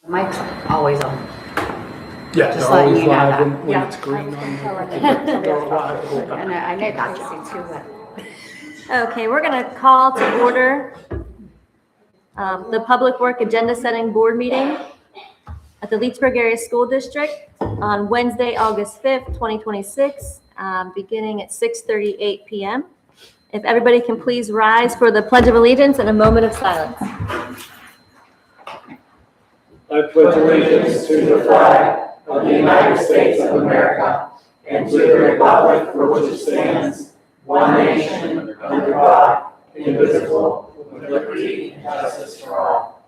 Mic's always on. Yeah, Just they're letting always you know live that. when Yeah. it's green on there. And They're live the whole time. I know that's too, but. Okay, we're going to call to order the Public Work Agenda Setting Board meeting at the Leechburg Area School District on Wednesday, August 5th, 2026, beginning at 6:38 p.m. If everybody can please rise for the Pledge of Allegiance and a moment of silence. I pledge allegiance to the flag of the United States of America and to the republic for which it stands, one nation, under God, indivisible, with liberty and justice for all.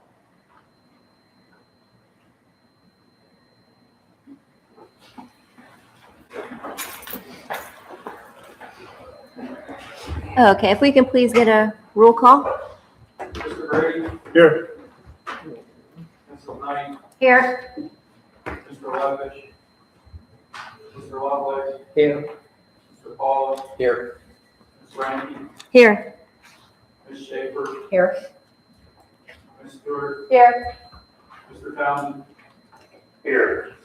Okay, if we can please get a roll call. Mr. Brady, Here. Mr. Knight, Here. Mr. Levish, Mr. Lovelace, Here. Mr. Paula, Here. Ms. Ranky, Here. Ms. Schaefer, Here. Ms. Stewart, Here. Mr. Townley. Here.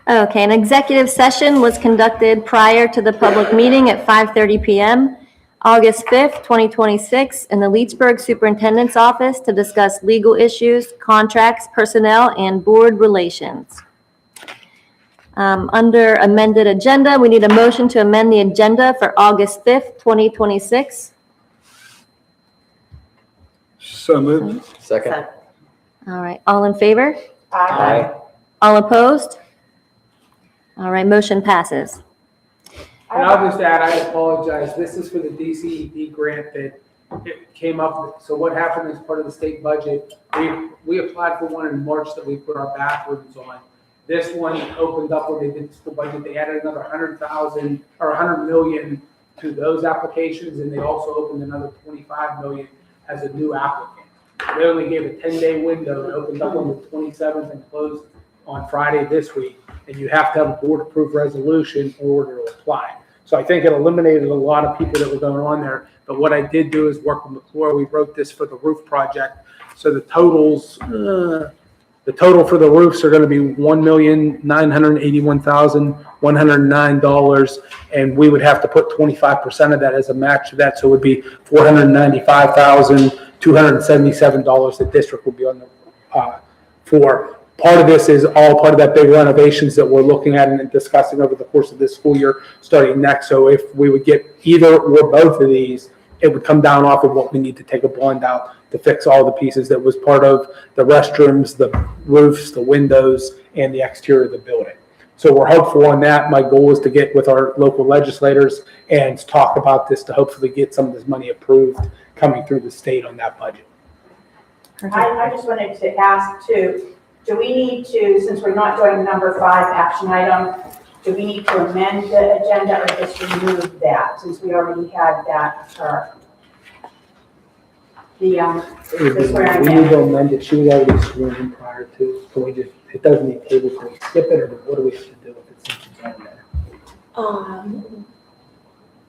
Okay, an executive session was conducted prior to the public meeting at 5:30 p.m., August 5th, 2026, in the Leechburg Superintendent's Office to discuss legal issues, contracts, personnel, and board relations. Under amended agenda, we need a motion to amend the agenda for August 5th, 2026. So moved. Second. All right, all in favor? Aye. All opposed? All right, motion passes. And I'll just add, I apologize, this is for the DCED grant that it came up with. So what happened as part of the state budget, we applied for one in March that we put our bathrooms on. This one opened up when they did the school budget, they added another 100,000 or 100 million to those applications, and they also opened another 25 million as a new applicant. They only gave a 10-day window, and opened up on the 27th and closed on Friday this week, and you have to have a board-approved resolution in order to apply. So I think it eliminated a lot of people that were going on there, but what I did do is work with McClure. We wrote this for the roof project, so the totals, the total for the roofs are gonna be $1,981,109, and we would have to put 25% of that as a match to that, so it would be $495,277 the district will be on the, for. Part of this is all part of that big renovations that we're looking at and discussing over the course of this school year starting next. So if we would get either or both of these, it would come down off of what we need to take a bond out to fix all the pieces that was part of the restrooms, the roofs, the windows, and the exterior of the building. So we're hopeful on that. My goal is to get with our local legislators and talk about this to hopefully get some of this money approved coming through the state on that budget. I just wanted to ask too, do we need to, since we're not doing number 5 action item, do we need to amend the agenda or just remove that since we already had that, the swearing We in? need to amend it. She was already sworn in prior to, so we just, it doesn't need table, so we skip it, or what do we have to do if it's since it's on there?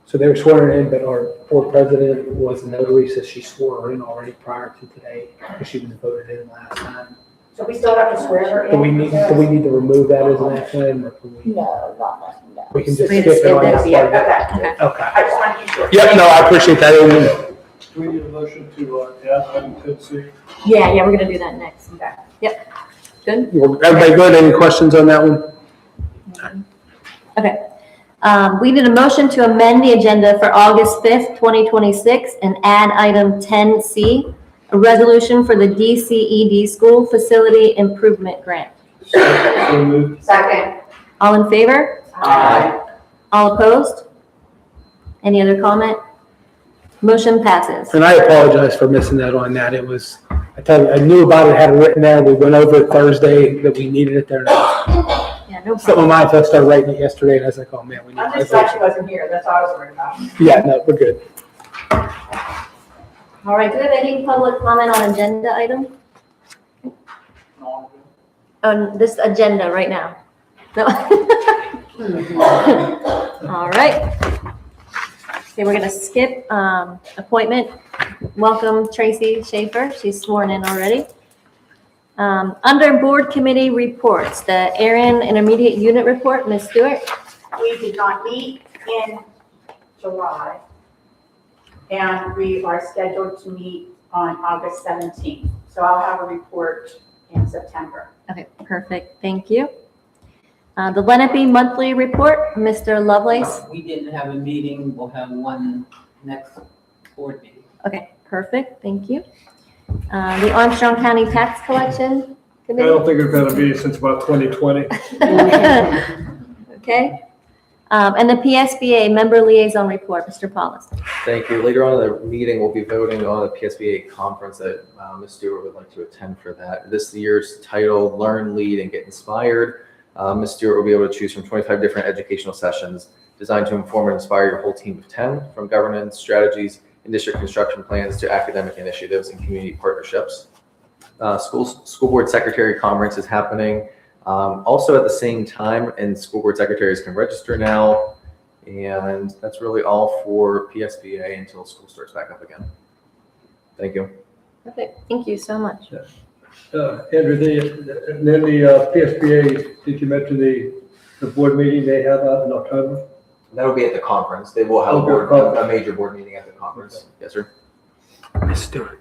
So they were sworn in, but our board president was a notary, so she swore her in already prior to today, because she was voted in last time. So we still have to swear her in? Do we need to remove that as an action item, or can we? No, not nothing, no. We can just We skip just it on skip that it, part. Okay, Okay. I just wanted to be sure. Yeah, no, I appreciate that. Do we need a motion to add item 10C? Yeah, we're gonna do that next. Okay. Yep. Good? Everybody good? Any questions on that one? Okay. We need a motion to amend the agenda for August 5th, 2026, and add item 10C, a resolution for the DCED School Facility Improvement Grant. So moved. Second. All in favor? Aye. All opposed? Any other comment? Motion passes. And I apologize for missing that on that. It was, I tell you, I knew about it, had it written there. We went over it Thursday that we needed it there. Yeah, no Some of problem. mine, I started writing it yesterday, and I was like, oh man, we need I'm a just glad she resolution. wasn't here, that's all I was worried about. Yeah, no, we're good. All right, do we have any public comment on agenda item? On this agenda right now? No? All right. Okay, we're gonna skip appointment. Welcome Tracy Schaefer, she's sworn in already. Under board committee reports, the Aaron Intermediate Unit Report, Ms. Stewart. We did not meet in July, and we are scheduled to meet on August 17th. So I'll have a report in September. Okay, perfect, thank you. The Lenape Monthly Report, Mr. Lovelace. We didn't have a meeting, we'll have one next board meeting. Okay, perfect, thank you. The Armstrong County Tax Collection I Committee. don't think we've had a meeting since about 2020. Okay. And the PSBA Member Liaison Report, Mr. Paulus. Thank you. Later on in the meeting, we'll be voting on the PSBA conference that Ms. Stewart would like to attend for that. This year's title, Learn, Lead, and Get Inspired. Ms. Stewart will be able to choose from 25 different educational sessions designed to inform and inspire your whole team of 10, from governance, strategies, and district construction plans to academic initiatives and community partnerships. School Board Secretary Conference is happening also at the same time, and school board secretaries can register now. And that's really all for PSBA until school starts back up again. Thank you. Perfect, thank you so much. Andrew, and then the PSBA, did you mention the board meeting they have out in October? That'll be at the conference. They will have a major board meeting at the conference. Yes, sir. Ms. Stewart,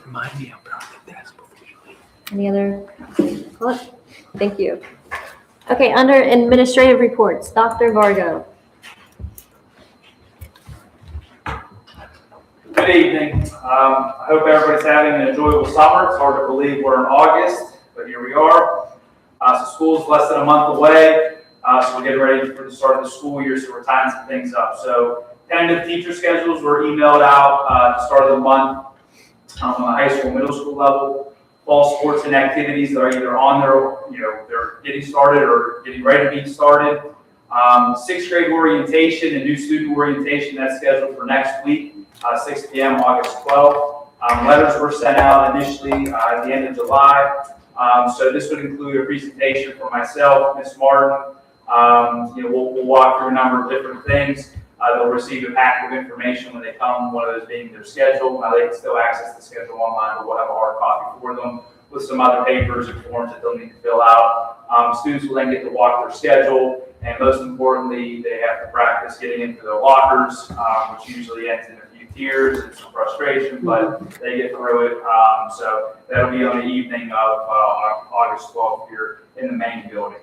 remind me about the desk before you leave. Any other comments? Thank you. Okay, under administrative reports, Dr. Vargo. Good evening. I hope everybody's having an enjoyable summer. It's hard to believe we're in August, but here we are. So school's less than a month away. So we're getting ready for the start of the school year, so we're tying some things up. So tentative teacher schedules were emailed out at the start of the month on the high school, middle school level. Fall sports and activities that are either on their, they're getting started or getting ready to be started. Sixth grade orientation and new student orientation, that's scheduled for next week, 6 p.m. August 12th. Letters were sent out initially at the end of July. So this would include a presentation for myself, Ms. Martin. We'll walk through a number of different things. They'll receive a packet of information when they come, one of those being their schedule. Now they can still access the schedule online, but we'll have a hard copy for them with some other papers and forms that they'll need to fill out. Students will then get to walk their schedule, and most importantly, they have to practice getting into their lockers, which usually ends in a few tears and some frustration, but they get through it. So that'll be on the evening of August 12th here in the main building.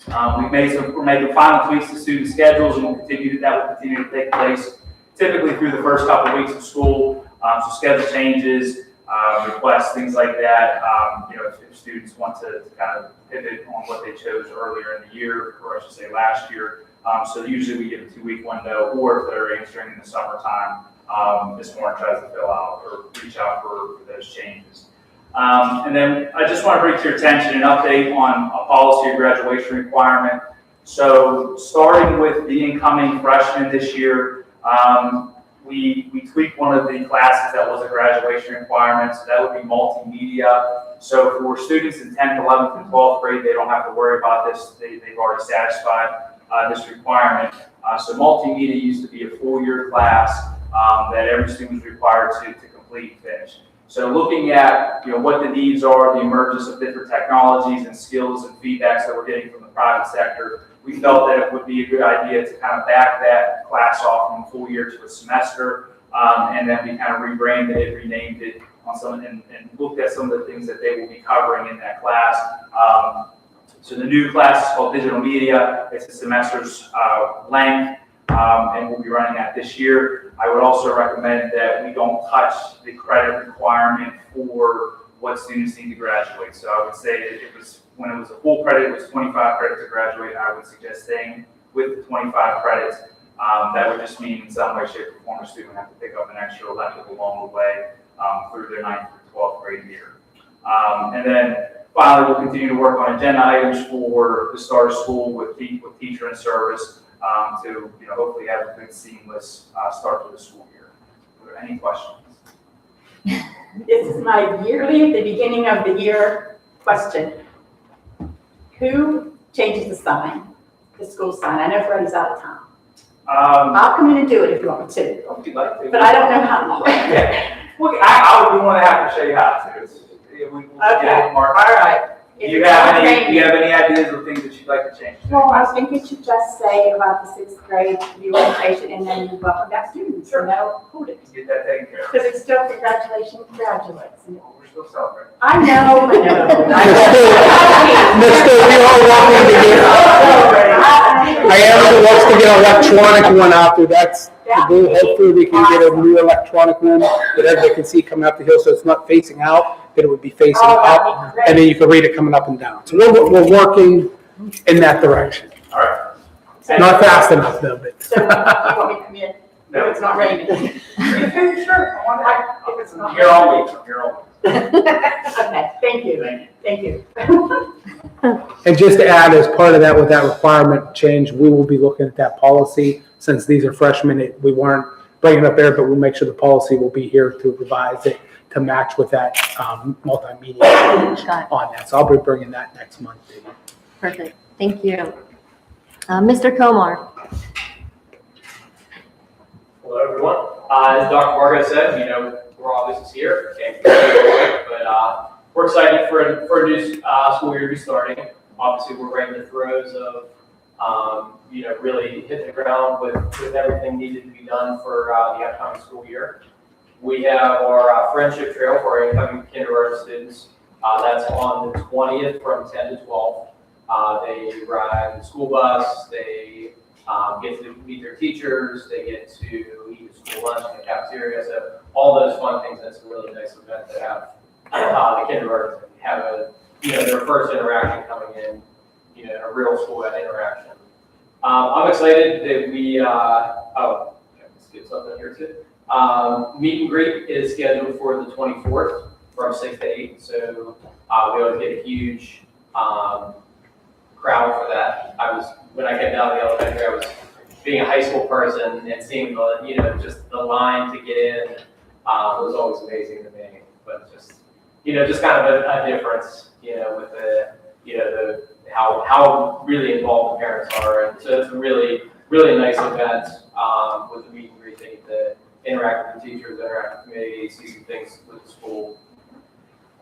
We're making final tweaks to student schedules, and that will continue to take place typically through the first couple of weeks of school. So schedule changes, requests, things like that. If students want to kind of pivot on what they chose earlier in the year, or I should say last year. So usually we give a 2-week window, or if they're answering in the summertime, Ms. Moore tries to fill out or reach out for those changes. And then I just want to bring to your attention an update on a policy or graduation requirement. So starting with the incoming freshmen this year, we tweaked one of the classes that was a graduation requirement, so that would be multimedia. So for students in 10th, 11th, and 12th grade, they don't have to worry about this. They've already satisfied this requirement. So multimedia used to be a full-year class that every student was required to complete and finish. So looking at what the needs are, the emergence of different technologies and skills and feedbacks that we're getting from the private sector, we felt that it would be a good idea to kind of back that class off from a full year to a semester, and then we kind of rebranded it, renamed it on some, and looked at some of the things that they will be covering in that class. So the new class is called Digital Media. It's a semester's length, and we'll be running that this year. I would also recommend that we don't touch the credit requirement for what students need to graduate. So I would say that when it was a full credit, it was 25 credits to graduate. I would suggest staying with the 25 credits. That would just mean in some way, shape, or form, a student would have to pick up an extra elective along the way through their 9th through 12th grade year. And then finally, we'll continue to work on agenda items for the start of school with teacher and service to hopefully have a good seamless start to the school year. Are there any questions? This is my yearly, at the beginning of the year question. Who changes the sign, the school sign? I know Freddie's out of town. I'll come in and do it if you want me to, If you'd like to. but I don't know how. Yeah. Well, I would be more than happy to show you how to. We'll get Okay, it, Mark. all right. Do you have any ideas of things that you'd like to change? Well, I think you should just say about the 6th grade reorientation and then welcome back students, and that'll hold it. Get that taken care of. Because it's still congratulations, graduates. Well, we're still celebrating. I know. Mister, we are walking together. I am wants to get an electronic one out there. That's the goal. Hopefully we can get a new electronic one that everybody can see coming up the hill, so it's not facing out, but it would be facing up, and then you can read it coming up and down. So we're working in that direction. All right. Not fast enough though, but. So, you want me to come in? No. If it's not raining. Sure. If it's I'm not here all week. I'm here all week. Okay, thank you, thank you. And just to add, as part of that, with that requirement change, we will be looking at that policy. Since these are freshmen, we weren't bringing it up there, but we'll make sure the policy will be here to revise it to match with that multimedia change Got it. on that. So I'll be bringing that next month. Perfect. Thank you. Mr. Komar. Hello, everyone. As Dr. Margo said, we're all this is here, but we're excited for a new school year to be starting. Obviously, we're right in the throes of, really hitting the ground with everything needed to be done for the upcoming school year. We have our friendship trail for our incoming kindergarten students. That's on the 20th from 10 to 12. They ride the school bus, they get to meet their teachers, they get to eat school lunch in the cafeteria, so all those fun things. That's a really nice event to have the kindergarten have their first interaction coming in, a real school interaction. I'm excited that we, let's get something here too. Meet and greet is scheduled for the 24th from 6 to 8, so we always get a huge crowd for that. When I came down to the elementary, I was being a high school person and seeing just the line to get in was always amazing to me. But just kind of a difference, with the how really involved the parents are, and so it's a really nice event with the meet and greet. They get to interact with the teachers, interact with community, see some things with the school.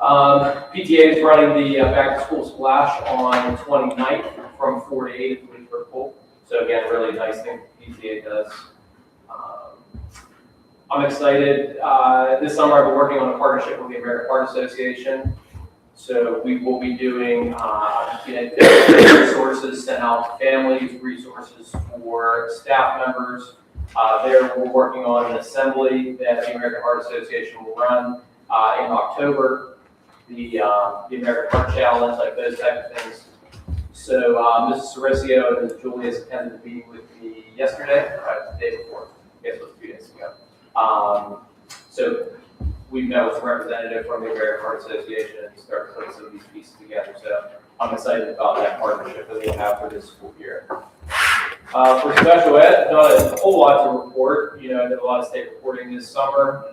PTA is running the back to school splash on the 29th from 4 to 8 at the Leesburg Pool. So again, really nice thing PTA does. I'm excited. This summer I've been working on a partnership with the American Heart Association. So we will be doing resources sent out to families, resources for staff members. We're working on an assembly that the American Heart Association will run in October. The American Heart Challenge, like those type of things. So Mrs. Cericio and Ms. Julius attended the meeting with me yesterday, the day before. I guess it was 2 days ago. So we met with a representative from the American Heart Association and started putting some of these pieces together. So I'm excited about that partnership that we'll have for this school year. For special ed, not a whole lot to report. I did a lot of state reporting this summer.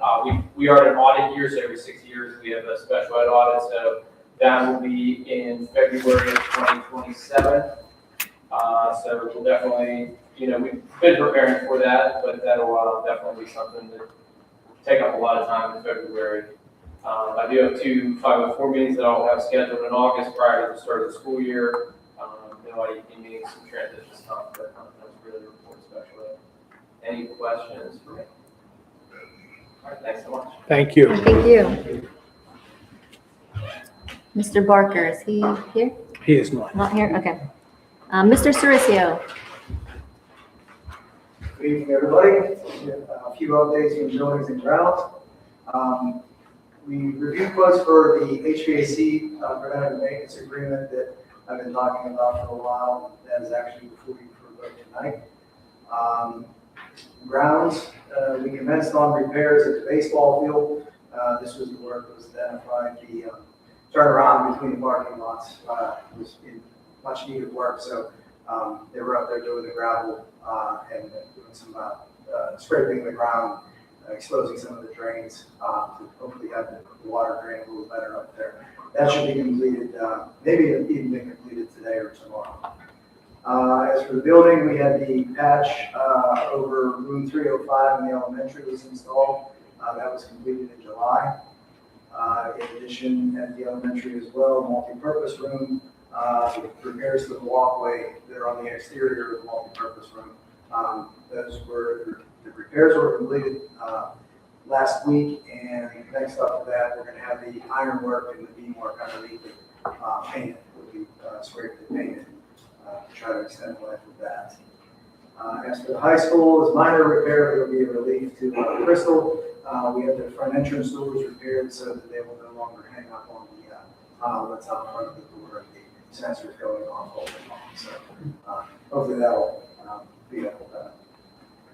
We are in an audit year, so every 6 years we have a special ed audit. So that will be in February of 2027. So we'll definitely, we've been preparing for that, but that'll definitely be something that will take up a lot of time in February. I do have 2 504 meetings that I'll have scheduled in August prior to the start of the school year. IEP meetings, some transition stuff, but that's really report special ed. Any questions for me? All right, thanks so much. Thank you. Thank you. Mr. Barker, is he here? He is not. Not here? Okay. Mr. Cericio. Good evening, everybody. A few updates from buildings and grounds. We reviewed quotes for the HVAC preventative maintenance agreement that I've been talking about for a while. That is actually before you for vote tonight. Grounds, we commenced on repairs at the baseball field. This was the work that was identified. The turnaround between the parking lots was in much needed work. So they were up there doing the gravel and doing some scraping the ground, exposing some of the drains to hopefully have the water drain a little better up there. That should be completed, maybe even been completed today or tomorrow. As for the building, we had the patch over room 305 in the elementary was installed. That was completed in July. In addition, at the elementary as well, multi-purpose room, repairs to the walkway that are on the exterior of the multi-purpose room. The repairs were completed last week, and next up to that, we're going to have the ironwork and the beamwork underneath it painted. Will be scraped and painted to try to extend the life of that. As for the high school, as minor repair, there will be a relief to Crystal. We have the front entrance doors repaired so that they will no longer hang up on the outlets out front of the door and the sensors going off all day long. So hopefully that'll be a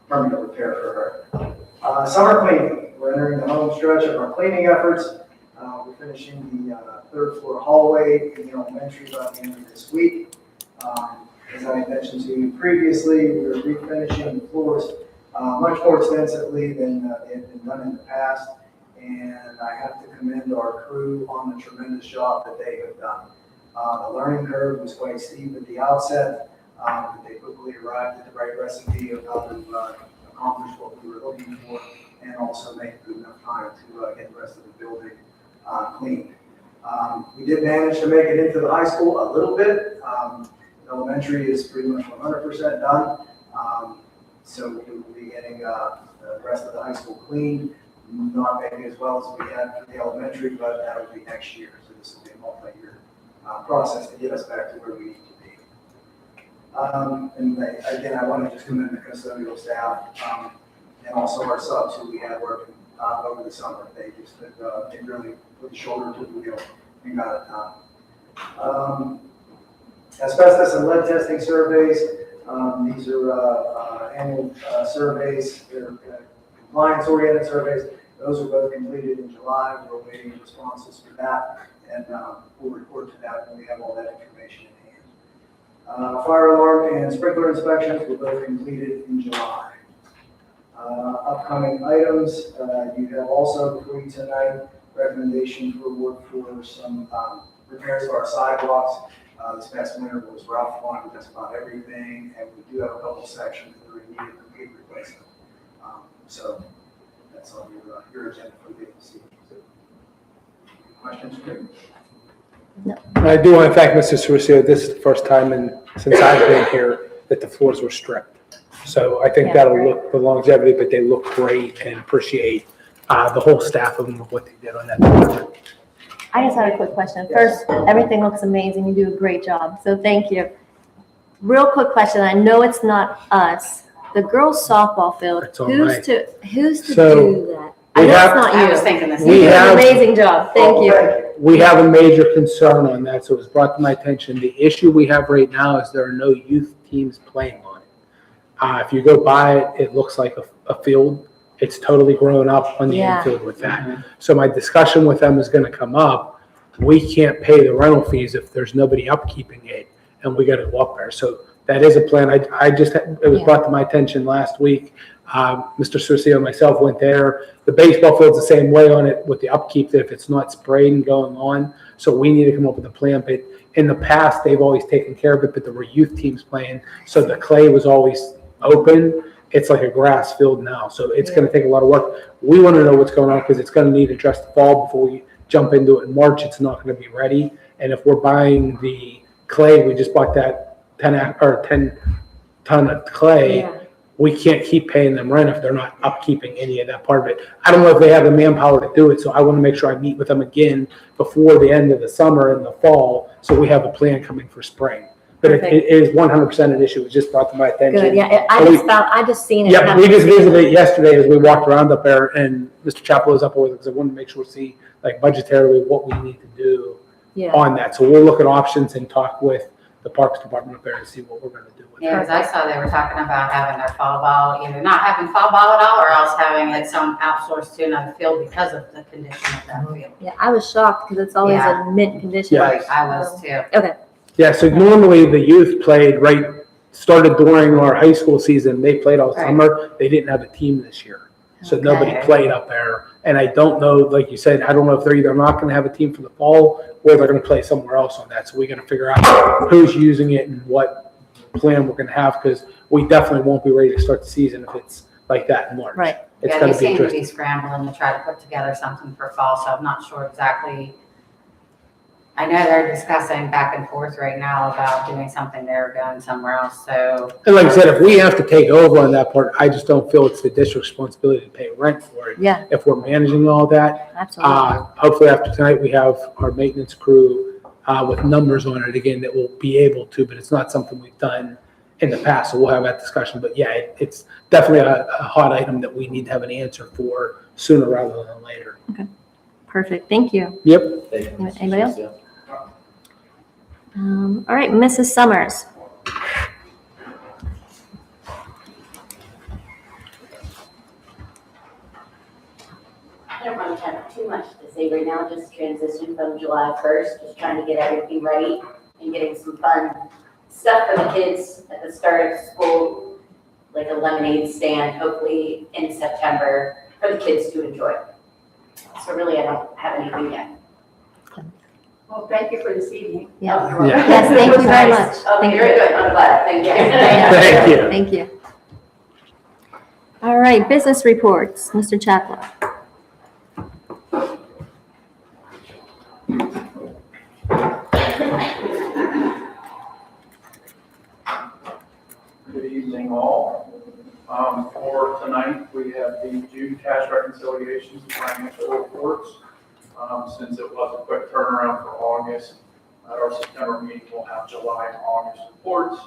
permanent repair for her. Summer cleaning. We're entering the home stretch of our cleaning efforts. We're finishing the third floor hallway in the elementary by the end of this week. As I mentioned to you previously, we're refinishing the floors much more extensively than they had been done in the past. And I have to commend our crew on the tremendous job that they have done. The learning curve was quite steep at the outset. They quickly arrived at the right recipe of how to accomplish what we were looking for and also make good enough time to get the rest of the building cleaned. We did manage to make it into the high school a little bit. Elementary is pretty much 100% done. So we will be getting the rest of the high school cleaned. Not maybe as well as we had for the elementary, but that will be next year. So this will be a multi-year process to get us back to where we need to be. And again, I want to just commend the custodial staff and also our subs who we had working over the summer. They just they really put the shoulder to the wheel and got it done. Asbestos and lead testing surveys. These are annual surveys. They're compliance-oriented surveys. Those are both completed in July. We're awaiting responses for that, and we'll report to that when we have all that information in hand. Fire alarm and sprinkler inspections were both completed in July. Upcoming items, you have also before you tonight recommendation for work for some repairs to our sidewalks. This past winter was rough on just about everything, and we do have a couple sections that are in need of complete replacement. So that's on your agenda for the agency. Questions? I do want to thank Mr. Cerusio. This is the first time since I've been here that the floors were stripped. So I think that'll look for longevity, but they look great and appreciate the whole staff of what they did on that department. I just had a quick question. First, everything looks amazing. You do a great job. So thank you. Real quick question. I know it's not us. The girls softball field, That's all who's right. to So, do that? I know it's not you. I was thinking the You same. do have- an amazing job. Thank you. We have a major concern on that, so it was brought to my attention. The issue we have right now is there are no youth teams playing on it. If you go by it, it looks like a field. It's totally grown up on the Yeah. infield with that. So my discussion with them is gonna come up. We can't pay the rental fees if there's nobody upkeeping it, and we gotta go up there. So that is a plan. It was brought to my attention last week. Mr. Cerusio and myself went there. The baseball field's the same way on it with the upkeep, that if it's not sprayed and going on. So we need to come up with a plan. But in the past, they've always taken care of it, but there were youth teams playing. So the clay was always open. It's like a grass field now. So it's going to take a lot of work. We want to know what's going on because it's going to need addressed the fall before we jump into it in March. It's not going to be ready. And if we're buying the clay, we just bought that 10 ton of clay. Yeah. We can't keep paying them rent if they're not upkeeping any of that part of it. I don't know if they have the manpower to do it, so I want to make sure I meet with them again before the end of the summer and the fall, so we have a plan coming for spring. But it is 100% an issue. It was just brought to my attention. Good. Yeah. I just seen it. Yeah, we just visited it yesterday as we walked around up there, and Mr. Chappell was up with it because I wanted to make sure see like budgetarily what we need to do on that. So we'll look at options and talk with the Parks Department up there and see what we're going to do with it. Yeah, because I saw they were talking about having their fall ball, either not having fall ball at all, or else having it some outsourced to another field because of the condition of that field. Yeah, I was shocked because it's always in mint condition. Yeah. Right, I was too. Okay. Yeah, so normally the youth started during our high school season. They played all summer. They didn't have a team this year. So nobody played up there. And I don't know, like you said, I don't know if they're either not going to have a team for the fall or they're going to play somewhere else on that. So we got to figure out who's using it and what plan we're gonna have, because we definitely won't be ready to start the season if it's like that in March. Right. It's Yeah, gonna they be seem to be interesting. scrambling to try to put together something for fall, so I'm not sure exactly. I know they're discussing back and forth right now about doing something there, going somewhere else, so. And like I said, if we have to take over on that part, I just don't feel it's the district's responsibility to pay rent for it. Yeah, If we're managing all that, absolutely. hopefully after tonight, we have our maintenance crew with numbers on it again that will be able to, but it's not something we've done in the past, so we'll have that discussion. But yeah, it's definitely a hot item that we need to have an answer for sooner rather than later. Perfect. Thank you. Yep. Anybody else? All right, Mrs. Summers. I don't really have too much to say right now, just transition from July 1st, just trying to get everything ready and getting some fun stuff for the kids at the start of school, like a lemonade stand, hopefully in September, for the kids to enjoy. So really, I don't have anything yet. Well, thank you for this evening. Yes. Oh, you're welcome. Yes, thank you very much. Okay, Thank very good, I'm glad, thank you. Thank you. Thank you. All right, business reports, Mr. Chaplin. Good evening, all. For tonight, we have the June cash reconciliations and financial reports. Since it was a quick turnaround for August, at our September meeting, we'll have July and August reports.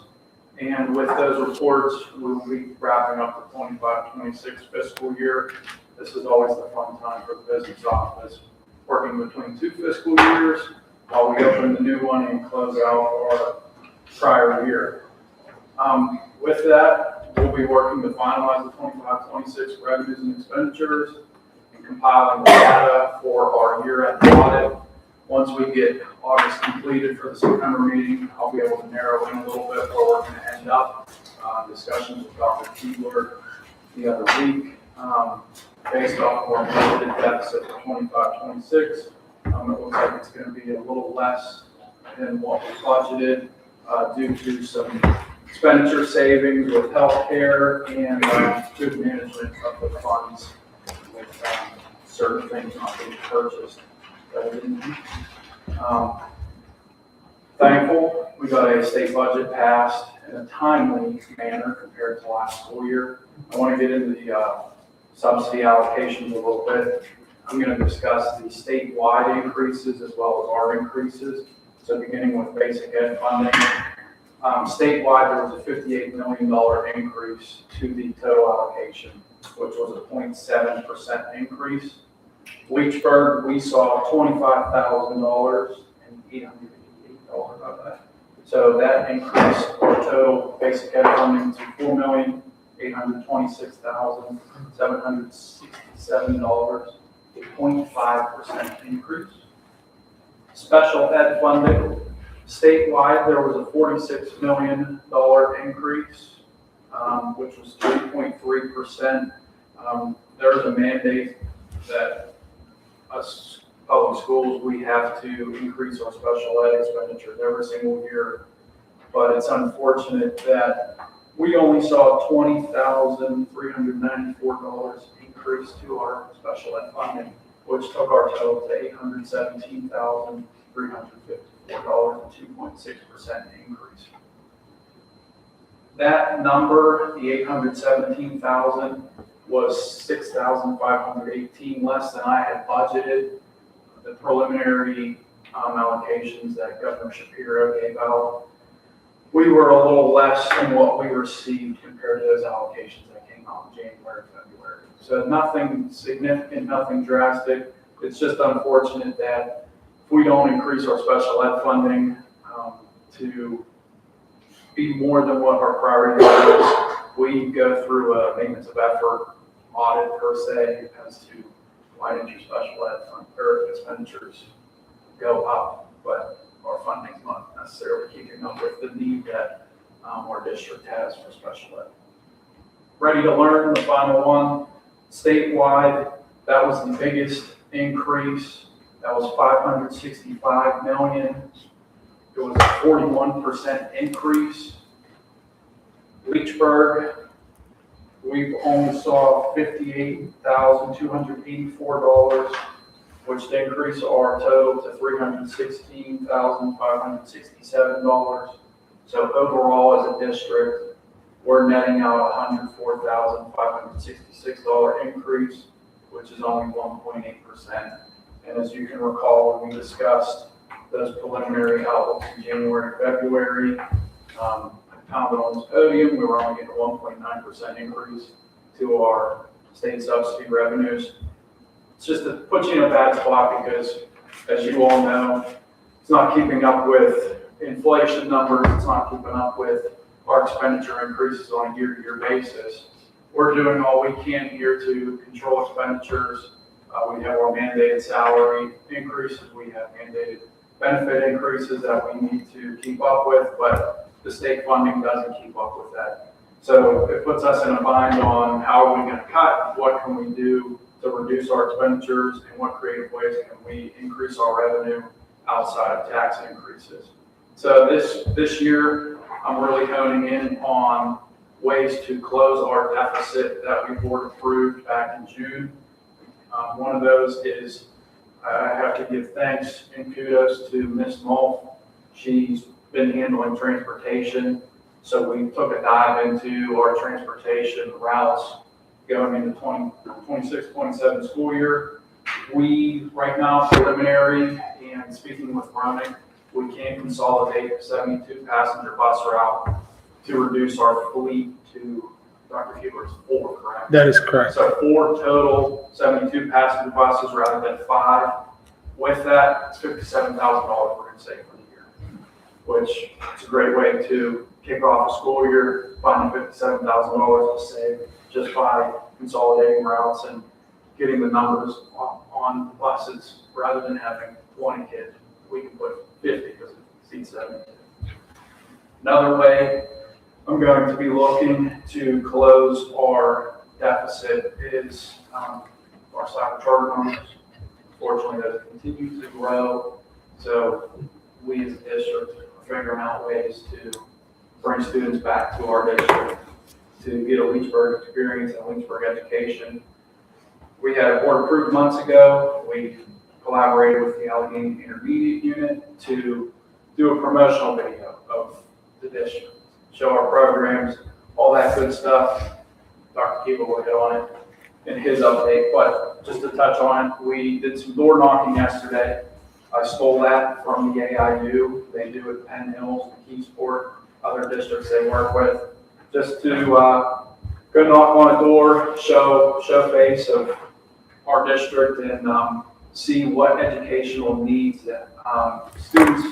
And with those reports, we will be wrapping up the 25-26 fiscal year. This is always the fun time for the business office, working between two fiscal years while we open the new one and close out our prior year. With that, we'll be working to finalize the 25-26 revenues and expenditures and compiling the data for our year-end audit. Once we get August completed for the September meeting, I'll be able to narrow in a little bit where we're going to end up. Discussions with Dr. Keebler the other week, based off of our budgeted deficit for 25-26. It looks like it's going to be a little less than what we budgeted due to some expenditure savings with healthcare and good management of the funds with certain things not being purchased. Thankful we got a state budget passed in a timely manner compared to last school year. I want to get into the subsidy allocations a little bit. I'm going to discuss the statewide increases as well as our increases. So beginning with basic ed funding. Statewide, there was a $58 million increase to the total allocation, which was a 0.7% increase. Leechburg, we saw $25,000 and $888 of that. So that increased our total basic ed funding to $4,826,767, a 0.5% increase. Special ed funding, statewide, there was a $46 million increase, which was 3.3%. There is a mandate that us public schools, we have to increase our special ed expenditures every single year. But it's unfortunate that we only saw $20,394 increase to our special ed funding, which took our total to $817,354, a 2.6% increase. That number, the $817,000, was $6,518 less than I had budgeted. The preliminary allocations that Governor Shapiro gave out, we were a little less than what we received compared to those allocations that came out in January, February. So nothing significant, nothing drastic. It's just unfortunate that if we don't increase our special ed funding to be more than what our priority is, we go through a maintenance of effort audit per se as to why did your special ed fund or expenditures go up, but our funding's not necessarily keeping up with the need that our district has for special ed. Ready to learn, the final one, statewide, that was the biggest increase. That was $565 million. It was a 41% increase. Leechburg, we only saw $58,284, which to increase our total to $316,567. So overall, as a district, we're netting out a $104,566 increase, which is only 1.8%. And as you can recall, when we discussed those preliminary outlooks in January and February, commented on this podium, we were only getting a 1.9% increase to our state subsidy revenues. It's just to put you in a bad spot because, as you all know, it's not keeping up with inflation numbers. It's not keeping up with our expenditure increases on a year-to-year basis. We're doing all we can here to control expenditures. We have our mandated salary increases. We have mandated benefit increases that we need to keep up with, but the state funding doesn't keep up with that. So it puts us in a bind on how are we going to cut, what can we do to reduce our expenditures, and what creative ways can we increase our revenue outside of tax increases. So this year, I'm really honing in on ways to close our deficit that we board approved back in June. One of those is I have to give thanks and kudos to Ms. Mull. She's been handling transportation. So we took a dive into our transportation routes going into 26-27 school year. We, right now, preliminary, and speaking with Roenick, we can consolidate a 72 passenger bus route to reduce our fleet to, Dr. Huber's 4, correct? That is correct. So 4 total 72 passenger buses rather than 5. With that, it's $57,000 we're going to save for the year, which is a great way to kick off a school year, finding $57,000 to save just by consolidating routes and getting the numbers on the buses rather than having 20 kids. We can put 50 because it seats 72. Another way I'm going to be looking to close our deficit is our cyber charter numbers. Unfortunately, those continue to grow. So we as a district are figuring out ways to bring students back to our district to get a Leechburg experience and a Leechburg education. We had a board approved months ago. We collaborated with the Allegheny Intermediate Unit to do a promotional video of the district, show our programs, all that good stuff. Dr. Keeble will hit on it in his update, but just to touch on it, we did some door knocking yesterday. I stole that from the AIU. They do it at Penn Hills, Keysport, other districts they work with, just to go knock on a door, show face of our district, and see what educational needs that students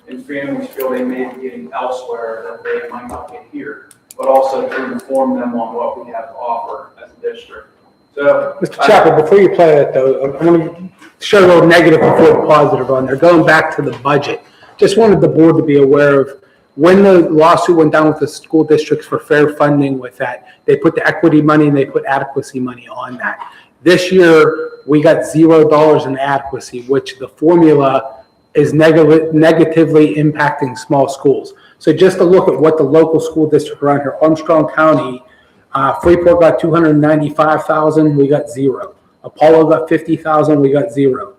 and families feel they may be getting elsewhere that they might not get here, but also to inform them on what we have to offer as a district. So, Mr. Chapel, before you play that though, I want to show a little negative before the positive on there. Going back to the budget, just wanted the board to be aware of when the lawsuit went down with the school districts for fair funding with that, they put the equity money and they put adequacy money on that. This year, we got $0 in adequacy, which the formula is negatively impacting small schools. So just to look at what the local school district around here, Armstrong County, Freeport got $295,000, we got 0. Apollo got $50,000, we got 0.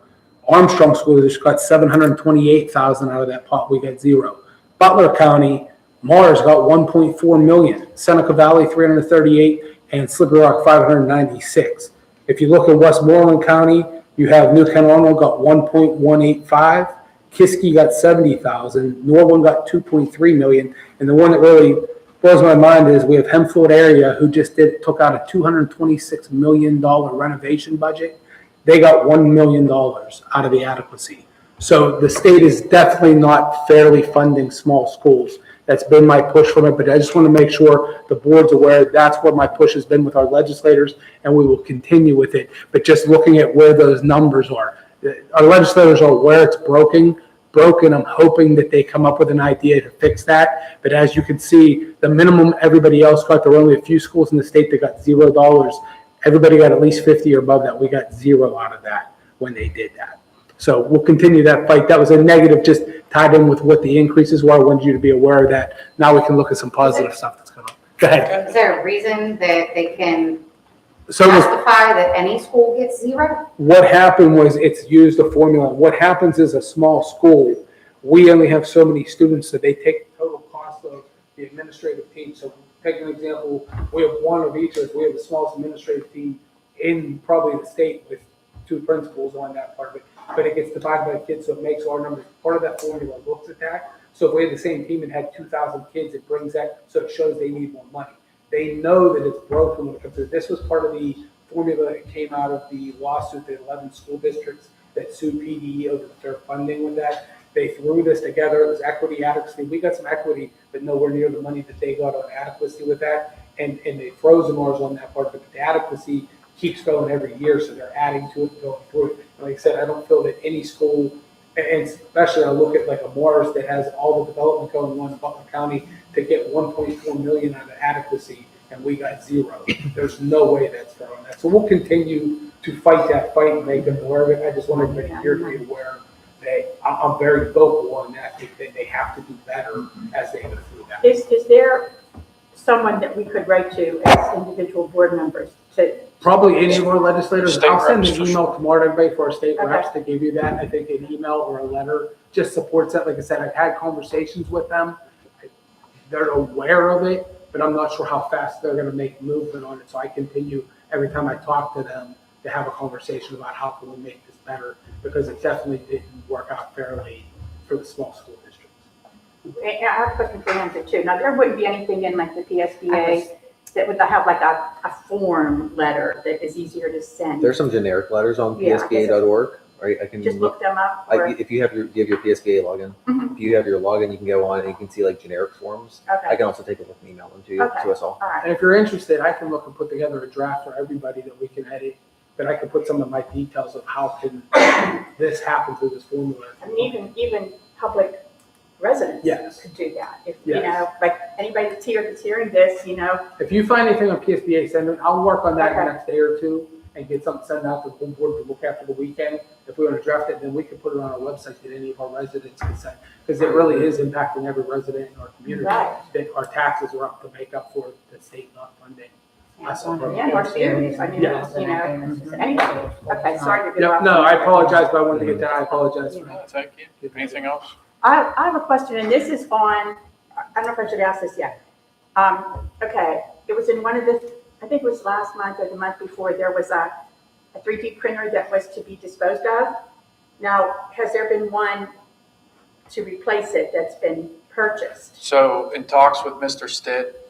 Armstrong School District got $728,000 out of that pot, we got 0. Butler County, Mars got $1.4 million, Seneca Valley $338,000, and Slippery Rock $596,000. If you look at Westmoreland County, you have New Kent Arnold got $1.185, Kiski got $70,000, Norwin got $2.3 million, and the one that really blows my mind is we have Hempfield area who just took out a $226 million renovation budget. They got $1 million out of the adequacy. So the state is definitely not fairly funding small schools. That's been my push from it, but I just want to make sure the board's aware that's what my push has been with our legislators, and we will continue with it. But just looking at where those numbers are, our legislators are where it's broken. I'm hoping that they come up with an idea to fix that. But as you can see, the minimum everybody else got, there were only a few schools in the state that got $0. Everybody got at least 50 or above that. We got 0 out of that when they did that. So we'll continue that fight. That was a negative, just tied in with what the increases were. I wanted you to be aware of that. Now we can look at some positive stuff that's going on. Go ahead. Is there a reason that they can So it was- justify that any school gets zero? what happened was it's used a formula. What happens is a small school, we only have so many students, so they take the total cost of the administrative team. So take an example, we have one of each of us. We have the smallest administrative team in probably the state with 2 principals on that part of it. But it gets divided by kids, so it makes our numbers, part of that formula looks at that. So if we had the same team and had 2,000 kids, it brings that, so it shows they need more money. They know that it's broken when it comes to, this was part of the formula that came out of the lawsuit, the 11 school districts that sued PDE over their funding with that. They threw this together, it was equity adequacy. We got some equity, but nowhere near the money that they got on adequacy with that. And they frozen ours on that part, but the adequacy keeps going every year, so they're adding to it and going through it. And like I said, I don't feel that any school, and especially I look at like a Morris that has all the development going on in Butler County to get 1.4 million out of adequacy, and we got 0. There's no way that's fair on that. So we'll continue to fight that fight and make them aware of it. I just want everybody here to be aware that I'm very vocal on that. They have to do better as they go through that. Is there someone that we could write to as individual board members to? Probably any of our legislators. State I'll send reps, an email tomorrow to everybody for our state Okay. reps to give you that. I think an email or a letter just supports that. Like I said, I've had conversations with them. They're aware of it, but I'm not sure how fast they're gonna make movement on it. So I continue every time I talk to them to have a conversation about how can we make this better, because it definitely didn't work out fairly for the small school districts. I have a question for Andrew too. Now, there wouldn't be anything in like the PSBA that would have like a form letter that is easier to send. There's some generic letters on Yeah, psba.org, right? I can Just look them up. Or, if you have your PSBA login, Mhm. if you have your login, you can go on and you can see like generic forms. I okay, can also take a look and email them to you, Okay. to us all. all right. And if you're interested, I can look and put together a draft for everybody that we can edit, that I can put some of my details of how can this happen through this formula. I mean, even public residents Yes. could do that. If, Yes. you know, like anybody that's here that's hearing this, you know, If you find anything on PSBA, send it. I'll work on that Okay. the next day or two and get something sent out to the whole board to look after the weekend. If we want to draft it, then we can put it on our website that any of our residents can send. Because it really is impacting every resident in our community. Right. That our taxes are up to make up for the state not funding. Us on our- yeah, our students, I mean, Yeah. you know, anything. Okay, sorry to Yeah, interrupt. no, I apologize, but I wanted to get that. I apologize for No, that. thank you. Anything else? I have a question, and this is on, I don't know if I should ask this yet. Okay, it was in one of the, I think it was last month or the month before, there was a 3D printer that was to be disposed of. Now, has there been one to replace it that's been purchased? So in talks with Mr. Stitt,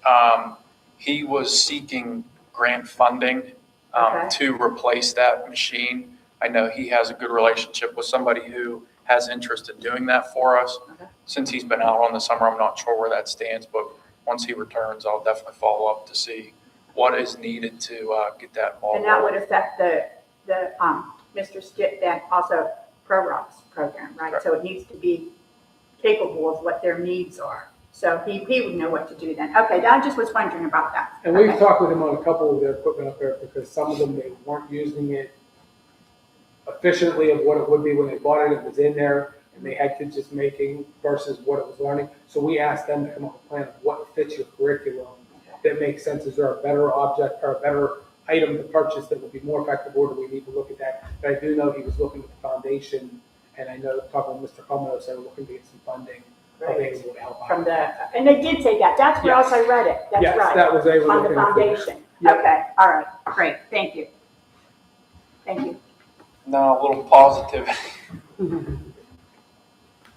he was seeking grant funding Okay. to replace that machine. I know he has a good relationship with somebody who has interest in doing that for us. Okay. Since he's been out on the summer, I'm not sure where that stands, but once he returns, I'll definitely follow up to see what is needed to get that ball And that rolling. would affect the Mr. Stitt then also ProRock's program, right? Correct. So it needs to be capable of what their needs are. So he would know what to do then. Okay, I just was wondering about that. And we've Okay. talked with him on a couple of their equipment up there because some of them, they weren't using it efficiently of what it would be when they bought it. It was in there and they had kids just making versus what it was learning. So we asked them to come up with a plan of what fits your curriculum that makes sense. Is there a better object or a better item to purchase that would be more effective, or do we need to look at that? But I do know he was looking at the foundation, and I know talking with Mr. Commodore, so we're looking to get some funding available to help out. From the, and they did say that. That's where else I read it. That's Yes, right. that was able to. On the foundation. Yep. Okay, all right, great, thank you. Thank you. Now, a little positive.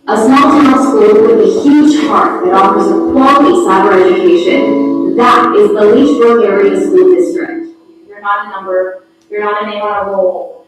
A small town school with a huge heart that offers a quality cyber education. That is the Leechburg Area School District. You're not a number, you're not a name on a roll.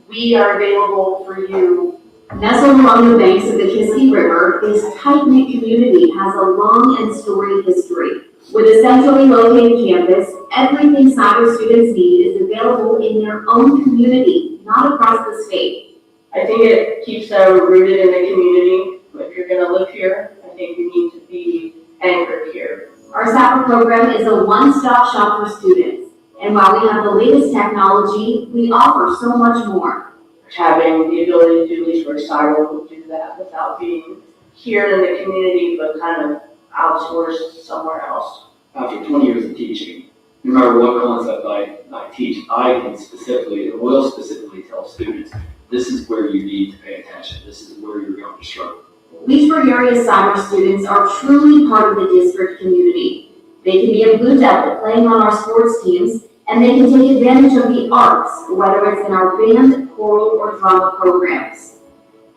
We are available for you. Nestled along the banks of the Kiski River, this tight-knit community has a long and storied history. With a centrally located campus, everything cyber students need is available in their own community, not across the state. I think it keeps them rooted in the community. If you're gonna live here, I think you need to be anchored here. Our cyber program is a one-stop shop for students. And while we have the latest technology, we offer so much more. Having the ability to do Leechburg Cyber will do that without being here in the community, but kind of outsourced somewhere else. after 20 years of teaching, no matter what concept I teach, I can specifically, and will specifically tell students, this is where you need to pay attention. This is where you're going to struggle. Leechburg area cyber students are truly part of the district community. They can be a Blue Devil playing on our sports teams, and they can take advantage of the arts, whether it's in our band, choral, or drama programs.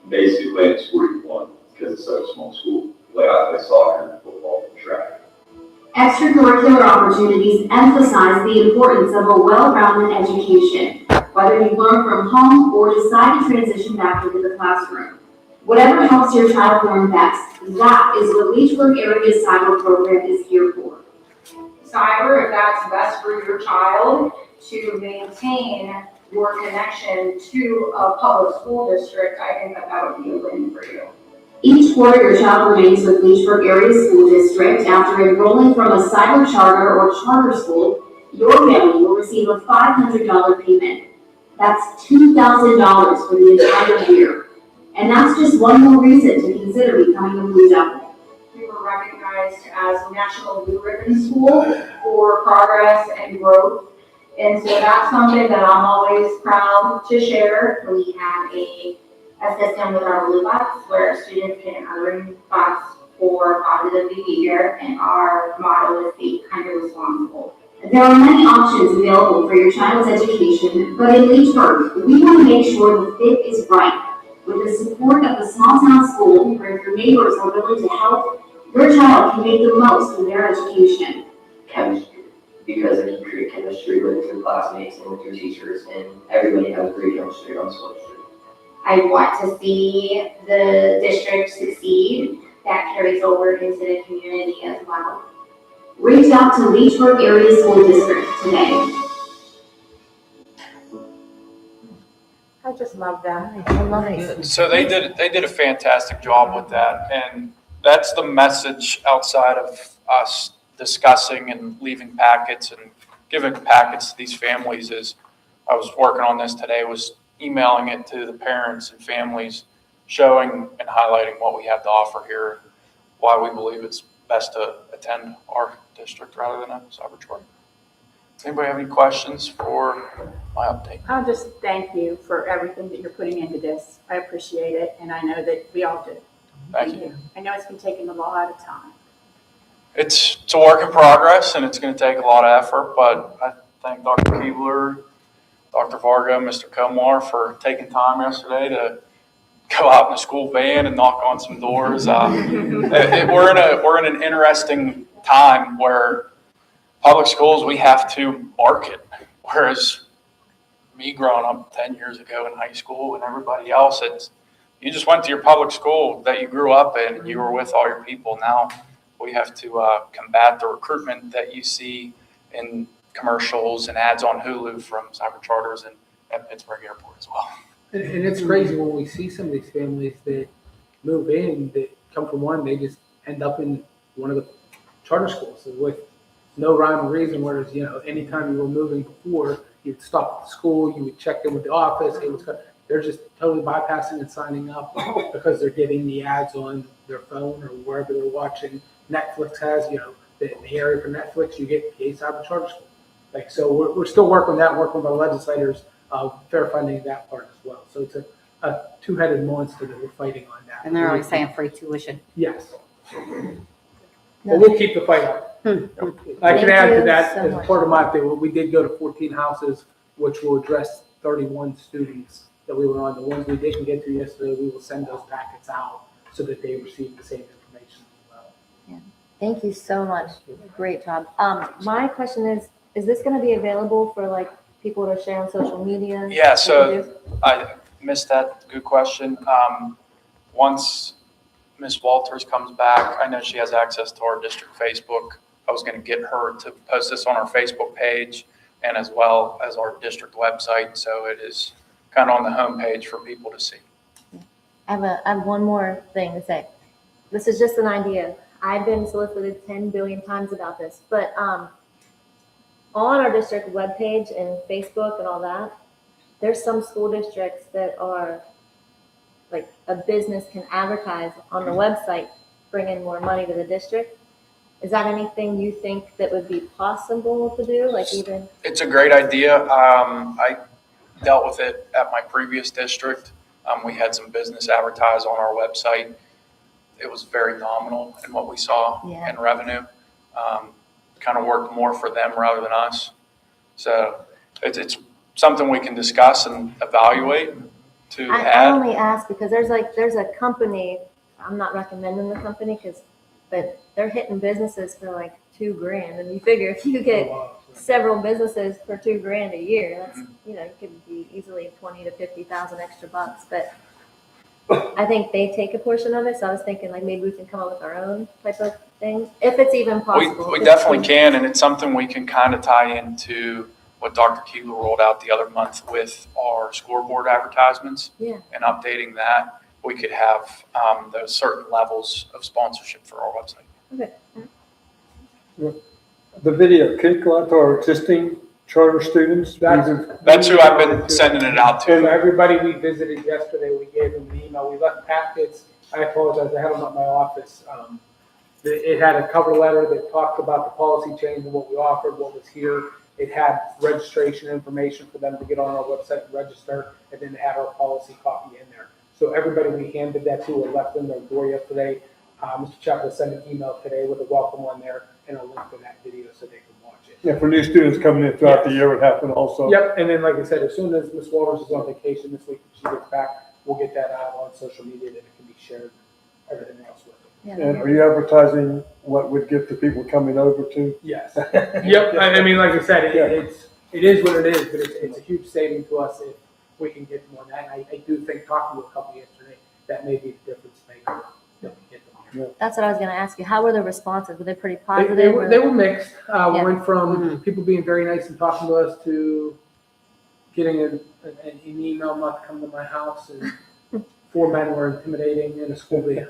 Basically playing the sport you want because it's such a small school. I play soccer, football, track. Extracurricular opportunities emphasize the importance of a well-rounded education, whether you learn from home or decide to transition back into the classroom. Whatever helps your child learn best, that is what Leechburg Area Cyber Program is here for. Cyber, if that's best for your child to maintain your connection to a public school district, I think that would be a win for you. Each quarter, your child remains with Leechburg Area School District. After enrolling from a cyber charter or charter school, your family will receive a $500 payment. That's $2,000 for the entire year. And that's just one more reason to consider becoming a Blue Devil. We were recognized as National Blue Ribbon School for progress and growth. And so that's something that I'm always proud to share. We have a system with our Blue Box where students can earn bucks for positive behavior, and our motto is be kind and responsible. There are many options available for your child's education, but in Leechburg, we want to make sure the fit is right. With the support of the small town school, where your neighbors are willing to help, your child can make the most of their education. Chemistry, because if you create chemistry with your classmates and with your teachers, and everybody has great chemistry on school street. I want to see the district succeed. That carries over into the community as well. Reach out to Leechburg Area School District today. I just love that. I love it. So they did a fantastic job with that, and that's the message outside of us discussing and leaving packets and giving packets to these families. Is I was working on this today, was emailing it to the parents and families, showing and highlighting what we have to offer here, why we believe it's best to attend our district rather than a cyber charter. Does anybody have any questions for my update? I'll just thank you for everything that you're putting into this. I appreciate it, and I know that we all do. Thank you. I know it's been taking a lot of time. It's a work in progress, and it's going to take a lot of effort, but I thank Dr. Keebler, Dr. Varga, Mr. Komar for taking time yesterday to go out in the school van and knock on some doors. We're in an interesting time where public schools, we have to market, whereas me growing up 10 years ago in high school and everybody else, you just went to your public school that you grew up in and you were with all your people. Now we have to combat the recruitment that you see in commercials and ads on Hulu from cyber charters and at Pittsburgh Airport as well. And it's crazy when we see some of these families that move in, that come from one, they just end up in one of the charter schools with no rhyme or reason. Whereas, anytime you were moving before, you'd stop at the school, you would check in with the office. They're just totally bypassing and signing up because they're getting the ads on their phone or wherever they're watching. Netflix has, the area for Netflix, you get a cyber charter school. So we're still working on that, working with our legislators, fair funding that part as well. So it's a two-headed monster that we're fighting on that. And they're always saying free tuition. Yes. But we'll keep the fight up. I can add to that as part of my thing. We did go to 14 houses, which will address 31 students that we were on. The ones we didn't get to yesterday, we will send those packets out so that they receive the same information as well. Yeah. Thank you so much. Great job. My question is this going to be available for people to share on social media? Yeah, so I missed that. Good question. Once Ms. Walters comes back, I know she has access to our district Facebook. I was going to get her to post this on our Facebook page and as well as our district website. So it is kind of on the homepage for people to see. I have one more thing to say. This is just an idea. I've been solicited 10 billion times about this, but on our district webpage and Facebook and all that, there's some school districts that are a business can advertise on the website, bring in more money to the district. Is that anything you think that would be possible to do, like even? It's a great idea. I dealt with it at my previous district. We had some business advertised on our website. It was very nominal in what we saw in revenue. Kind of worked more for them rather than us. So it's something we can discuss and evaluate to I add. only ask because there's a company, I'm not recommending the company but they're hitting businesses for like $2,000. And you figure if you get several businesses for $2,000 a year, that's, it could be easily 20 to 50,000 extra bucks. But I think they take a portion of it. So I was thinking like maybe we can come up with our own type of things, if it's even possible. We definitely can, and it's something we can kind of tie into what Dr. Keeler rolled out the other month with our scoreboard advertisements and updating that. We could have those certain levels of sponsorship for our website. Okay. The video, can it go out to our existing charter students? That's who I've been sending it out to. So everybody we visited yesterday, we gave them an email. We left packets. I apologize, I had them at my office. It had a cover letter that talked about the policy change and what we offered, what was here. It had registration information for them to get on our website and register, and then it had our policy copy in there. So everybody we handed that to or left in their door yesterday. Mr. Chapel sent an email today with a welcome on there and a link to that video so they can watch it. Yeah, for new students coming in throughout the year would happen also. Yep, and then like I said, as soon as Ms. Walters is on vacation this week, when she gets back, we'll get that out on social media, that it can be shared, everything else with it. And are you advertising what would get the people coming over to? Yes. Yep, I mean, like I said, it is what it is, but it's a huge saving to us if we can get more. And I do think, talking to a couple yesterday, that may be the difference maker that we get them here. That's what I was going to ask you. How were the responses? Were they pretty positive? They were mixed. We went from people being very nice and talking to us to getting an email not to come to my house, and 4 men were intimidating in a school van.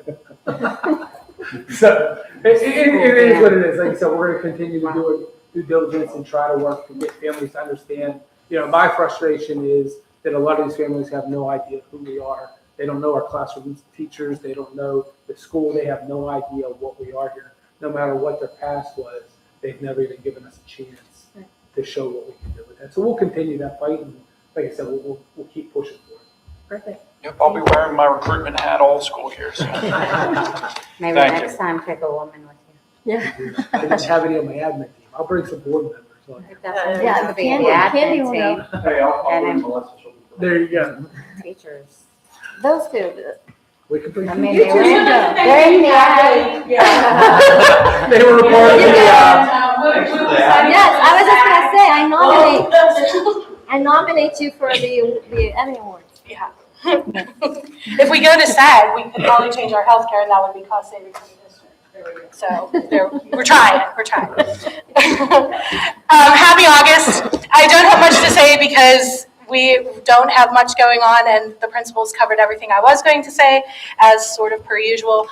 So it is what it is. Like I said, we're going to continue to do it, due diligence, and try to work to get families to understand. My frustration is that a lot of these families have no idea who we are. They don't know our classroom teachers. They don't know the school. They have no idea what we are here. No matter what their past was, they've never even given us a chance to show what we can do with that. So we'll continue that fight, and like I said, we'll keep pushing for it. Perfect. Yep, I'll be wearing my recruitment hat all school year. So. Maybe Thank next you. time pick a woman with you. Yeah. I just have it in my admin team. I'll bring some board members on. Yeah, Candy will know. Hey, I'll And bring then- Melissa. There you go. Teachers. Those two. We can bring. I mean, You they two were, should go. they're in the admin. They were a part of the. Yes, I was just gonna say, I nominate you for the Emmy Awards. Yeah. If we go to SAG, we could probably change our healthcare, and that would be cost savings for the district. So we're trying. Happy August. I don't have much to say because we don't have much going on, and the principals covered everything I was going to say, as sort of per usual.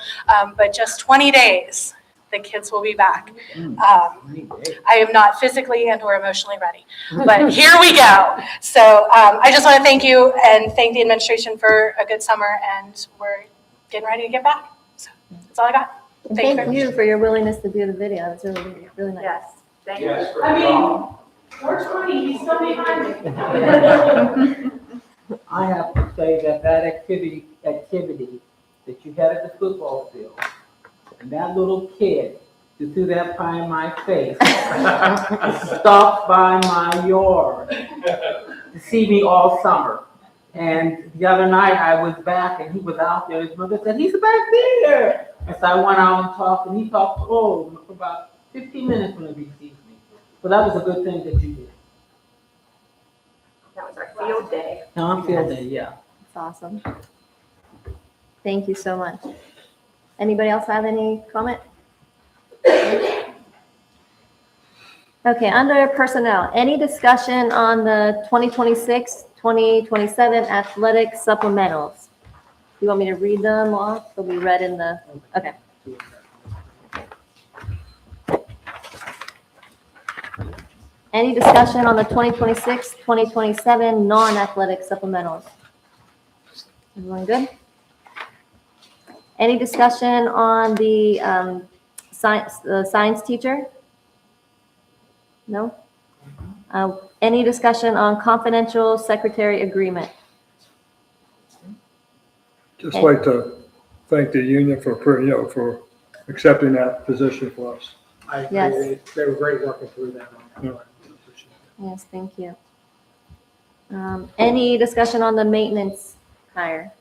But just 20 days, the kids will be back. I am not physically and or emotionally ready, but here we go. So I just want to thank you and thank the administration for a good summer, and we're getting ready to get back. So that's all I got. And Thank you thank very you for your willingness to do the video. It's really nice. Yes, thank you. Yes, I mean, we're 20, he's still behind me. I have to say that activity that you had at the football field, and that little kid, to see that pie in my face, stopped by my yard to see me all summer. And the other night I was back and he was out there. His mother said, "He's back there." And so I went out and talked, and he talked for about 15 minutes when he received me. So that was a good thing that you did. That was our field day. No, I'm field day, yeah. It's awesome. Thank you so much. Anybody else have any comment? Okay, under personnel, any discussion on the 2026-2027 athletic supplementals? You want me to read them off? They'll be read in the, okay. Any discussion on the 2026-2027 non-athletic supplementals? Everyone good? Any discussion on the science teacher? No? Any discussion on confidential secretary agreement? Just like to thank the union for accepting that position for us. I agree. Yes. They were great working through that. Yes, thank you. Any discussion on the maintenance hire?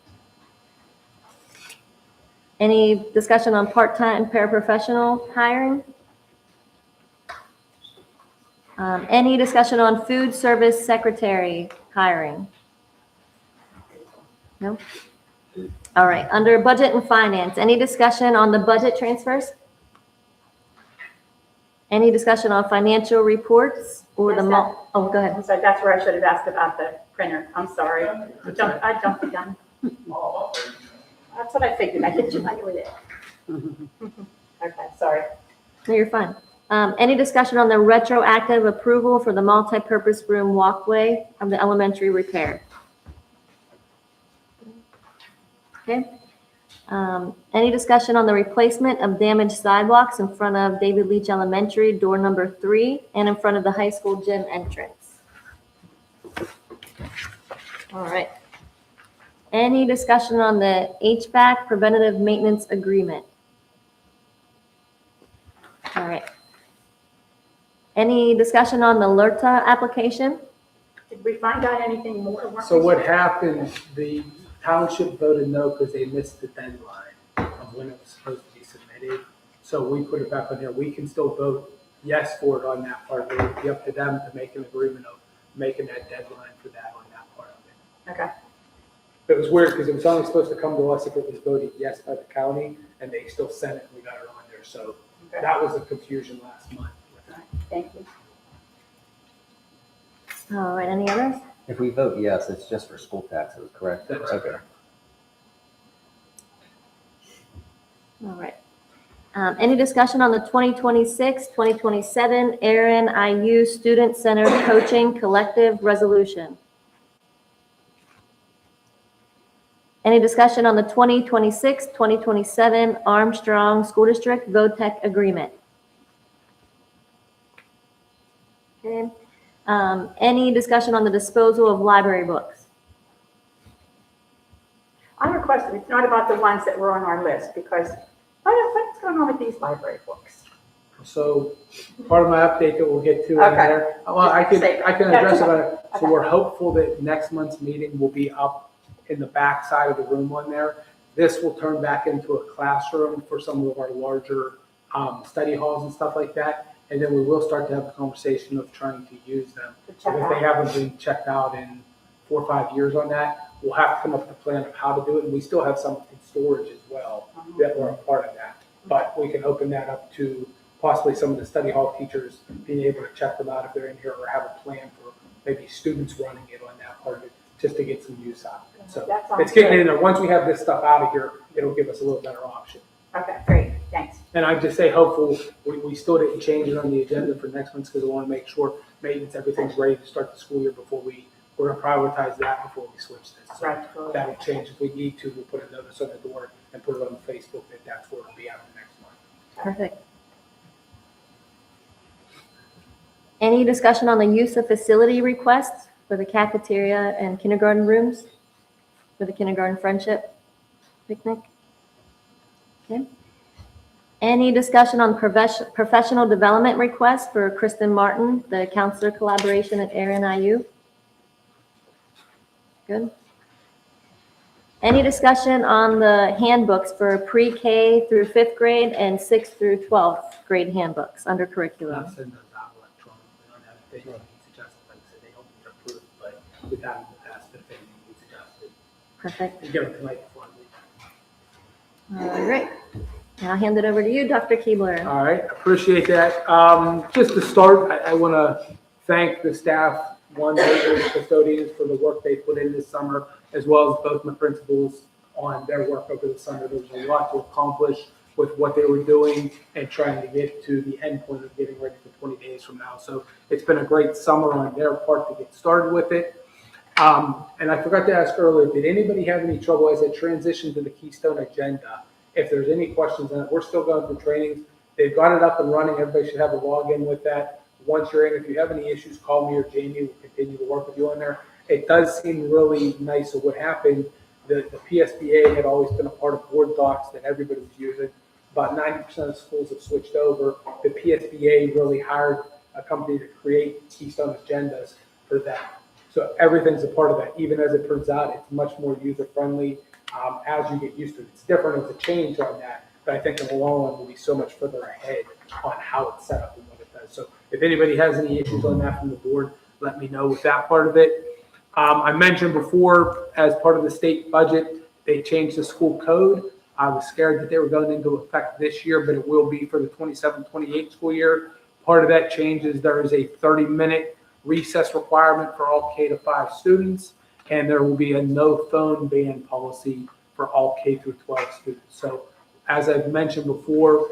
Any discussion on part-time paraprofessional hiring? Any discussion on food service secretary hiring? No? All right, under budget and finance, any discussion on the budget transfers? Any discussion on financial reports or the, oh, go ahead. I'm sorry, that's where I should have asked about the printer. I'm sorry. I jumped the gun. That's what I figured. I hit you with it. Okay, sorry. No, you're fine. Any discussion on the retroactive approval for the multi-purpose room walkway of the elementary repair? Okay. Any discussion on the replacement of damaged sidewalks in front of David Leach Elementary, door number 3, and in front of the high school gym entrance? All right. Any discussion on the HVAC preventative maintenance agreement? All right. Any discussion on the LERTA application? Did we find out anything more? So what happened, the township voted no because they missed the deadline of when it was supposed to be submitted. So we put it back on there. We can still vote yes for it on that part. It would be up to them to make an agreement of making that deadline for that on that part of it. Okay. It was weird because it was only supposed to come to us if it was voted yes by the county, and they still sent it and we got it on there. So that was a confusion last month. Thank you. All right, any others? If we vote yes, it's just for school taxes, correct? That's Okay. All right. Any discussion on the 2026-2027 Aaron IU Student Centered Coaching Collective Resolution? Any discussion on the 2026-2027 Armstrong School District VOTEC Agreement? Okay. Any discussion on the disposal of library books? I have a question. It's not about the ones that were on our list because what's going on with these library books? So part of my update that we'll get to in there. Well, I can address it. So we're hopeful that next month's meeting will be up in the back side of the room on there. This will turn back into a classroom for some of our larger study halls and stuff like that. And then we will start to have a conversation of trying to use them. If they haven't been checked out in 4 or 5 years on that, we'll have to come up with a plan of how to do it. And we still have some in storage as well that were a part of that. But we can open that up to possibly some of the study hall teachers being able to check them out if they're in here or have a plan for maybe students running it on that part of it just to get some use out of it. So it's getting in there. Once we have this stuff out of here, it'll give us a little better option. Okay, great. Thanks. And I just say hopeful, we still didn't change it on the agenda for next month because we want to make sure maintenance, everything's ready to start the school year before we're going to prioritize that before we switch this. So that'll change if we need to. We'll put a notice on the door and put it on Facebook that that's where it'll be out the next month. Perfect. Any discussion on the use of facility requests for the cafeteria and kindergarten rooms for the kindergarten friendship picnic? Okay. Any discussion on professional development requests for Kristen Martin, the counselor collaboration at Aaron IU? Good. Any discussion on the handbooks for pre-K through 5th grade and 6th through 12th grade handbooks under curriculum? Not send those out electronically on that. If anything needs adjusted, like I said, they don't get approved, but we've had in the past, but if anything needs adjusted. Perfect. You give it tonight before I leave. All right. And I'll hand it over to you, Dr. Keebler. All right, appreciate that. Just to start, I want to thank the staff, the custodians for the work they put in this summer, as well as both my principals on their work over the summer. There was a lot to accomplish with what they were doing and trying to get to the end point of getting ready for 20 days from now. So it's been a great summer on their part to get started with it. And I forgot to ask earlier, did anybody have any trouble as it transitioned to the Keystone agenda? If there's any questions on it, we're still going through trainings. they've got it up and running. Everybody should have a login with that. Once you're in, if you have any issues, call me or Jamie. We'll continue to work with you on there. It does seem really nice. So what happened, the PSBA had always been a part of board docs that everybody was using. About 90% of schools have switched over. The PSBA really hired a company to create Keystone agendas for that. So everything's a part of that. Even as it turns out, it's much more user-friendly as you get used to it. It's different. It's a change on that. But I think in the long run, we'll be so much further ahead on how it's set up and what it does. So if anybody has any issues on that from the board, let me know with that part of it. I mentioned before, as part of the state budget, they changed the school code. I was scared that they were going into effect this year, but it will be for the 27-28 school year. Part of that change is there is a 30-minute recess requirement for all K-5 students, and there will be a no phone ban policy for all K-12 students. So as I've mentioned before,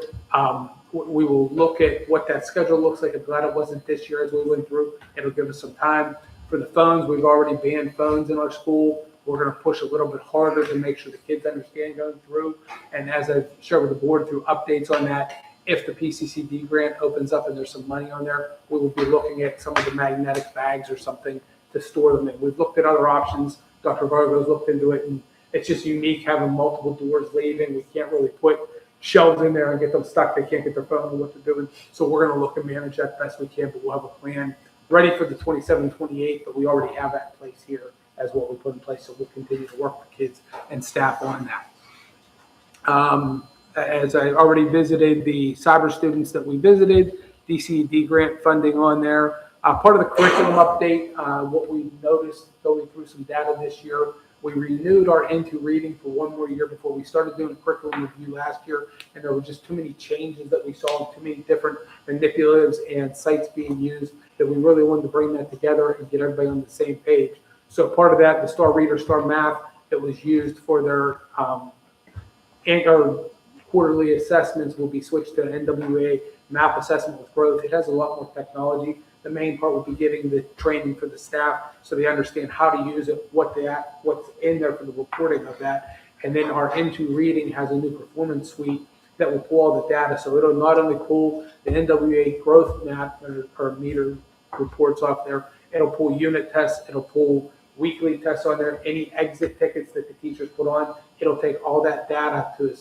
we will look at what that schedule looks like. I'm glad it wasn't this year as we went through. It'll give us some time. For the phones, we've already banned phones in our school. We're going to push a little bit harder to make sure the kids understand going through. And as I've shared with the board through updates on that, if the PCCD grant opens up and there's some money on there, we will be looking at some of the magnetic bags or something to store them in. We've looked at other options. Dr. Vargo's looked into it, and it's just unique having multiple doors leaving. We can't really put shelves in there and get them stuck. They can't get their phone and what they're doing. So we're going to look and manage that best we can, but we'll have a plan ready for the 27-28, but we already have that in place here as what we put in place. So we'll continue to work with kids and staff on that. As I already visited the cyber students that we visited, DCED grant funding on there. Part of the curriculum update, what we noticed going through some data this year, we renewed our Into Reading for one more year before we started doing curriculum review last year, and there were just too many changes that we saw, and too many different manipulatives and sites being used that we really wanted to bring that together and get everybody on the same page. So part of that, the Star Reader, Star Math that was used for their quarterly assessments will be switched to an NWA MAP assessment with growth. It has a lot more technology. The main part will be getting the training for the staff so they understand how to use it, what's in there for the reporting of that. And then our Into Reading has a new performance suite that will pull all the data. So it'll not only pull the NWA growth map or meter reports off there, it'll pull unit tests, it'll pull weekly tests on there, any exit tickets that the teachers put on. It'll take all that data to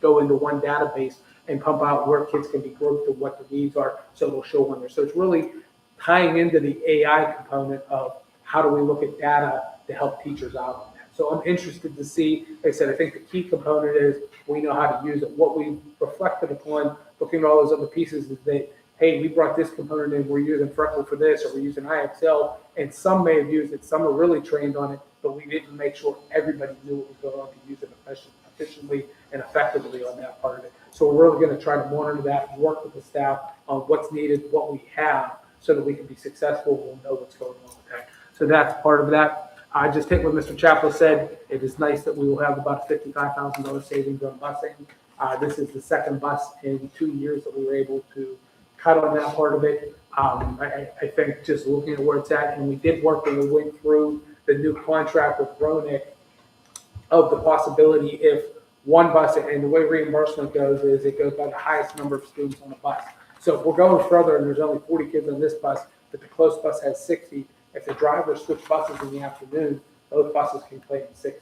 go into one database and pump out where kids can be grouped and what the needs are, so it'll show on there. So it's really tying into the AI component of how do we look at data to help teachers out on that. So I'm interested to see, like I said, I think the key component is we know how to use it. What we reflected upon looking at all those other pieces is that, hey, we brought this component in, we're using Freckle for this, or we're using IXL, and some may have used it, some are really trained on it, but we didn't make sure everybody knew what was going on to use it efficiently and effectively on that part of it. So we're really going to try to monitor that and work with the staff on what's needed, what we have, so that we can be successful. We'll know what's going on with that. So that's part of that. I just take what Mr. Chappell said. It is nice that we will have about $55,000 savings on busing. This is the second bus in 2 years that we were able to cut on that part of it. I think just looking at where it's at, and we did work when we went through the new contract with Ronick of the possibility if one bus, and the way reimbursement goes is it goes by the highest number of students on the bus. So if we're going further and there's only 40 kids on this bus, but the close bus has 60, if the drivers switch buses in the afternoon, those buses can play in 60.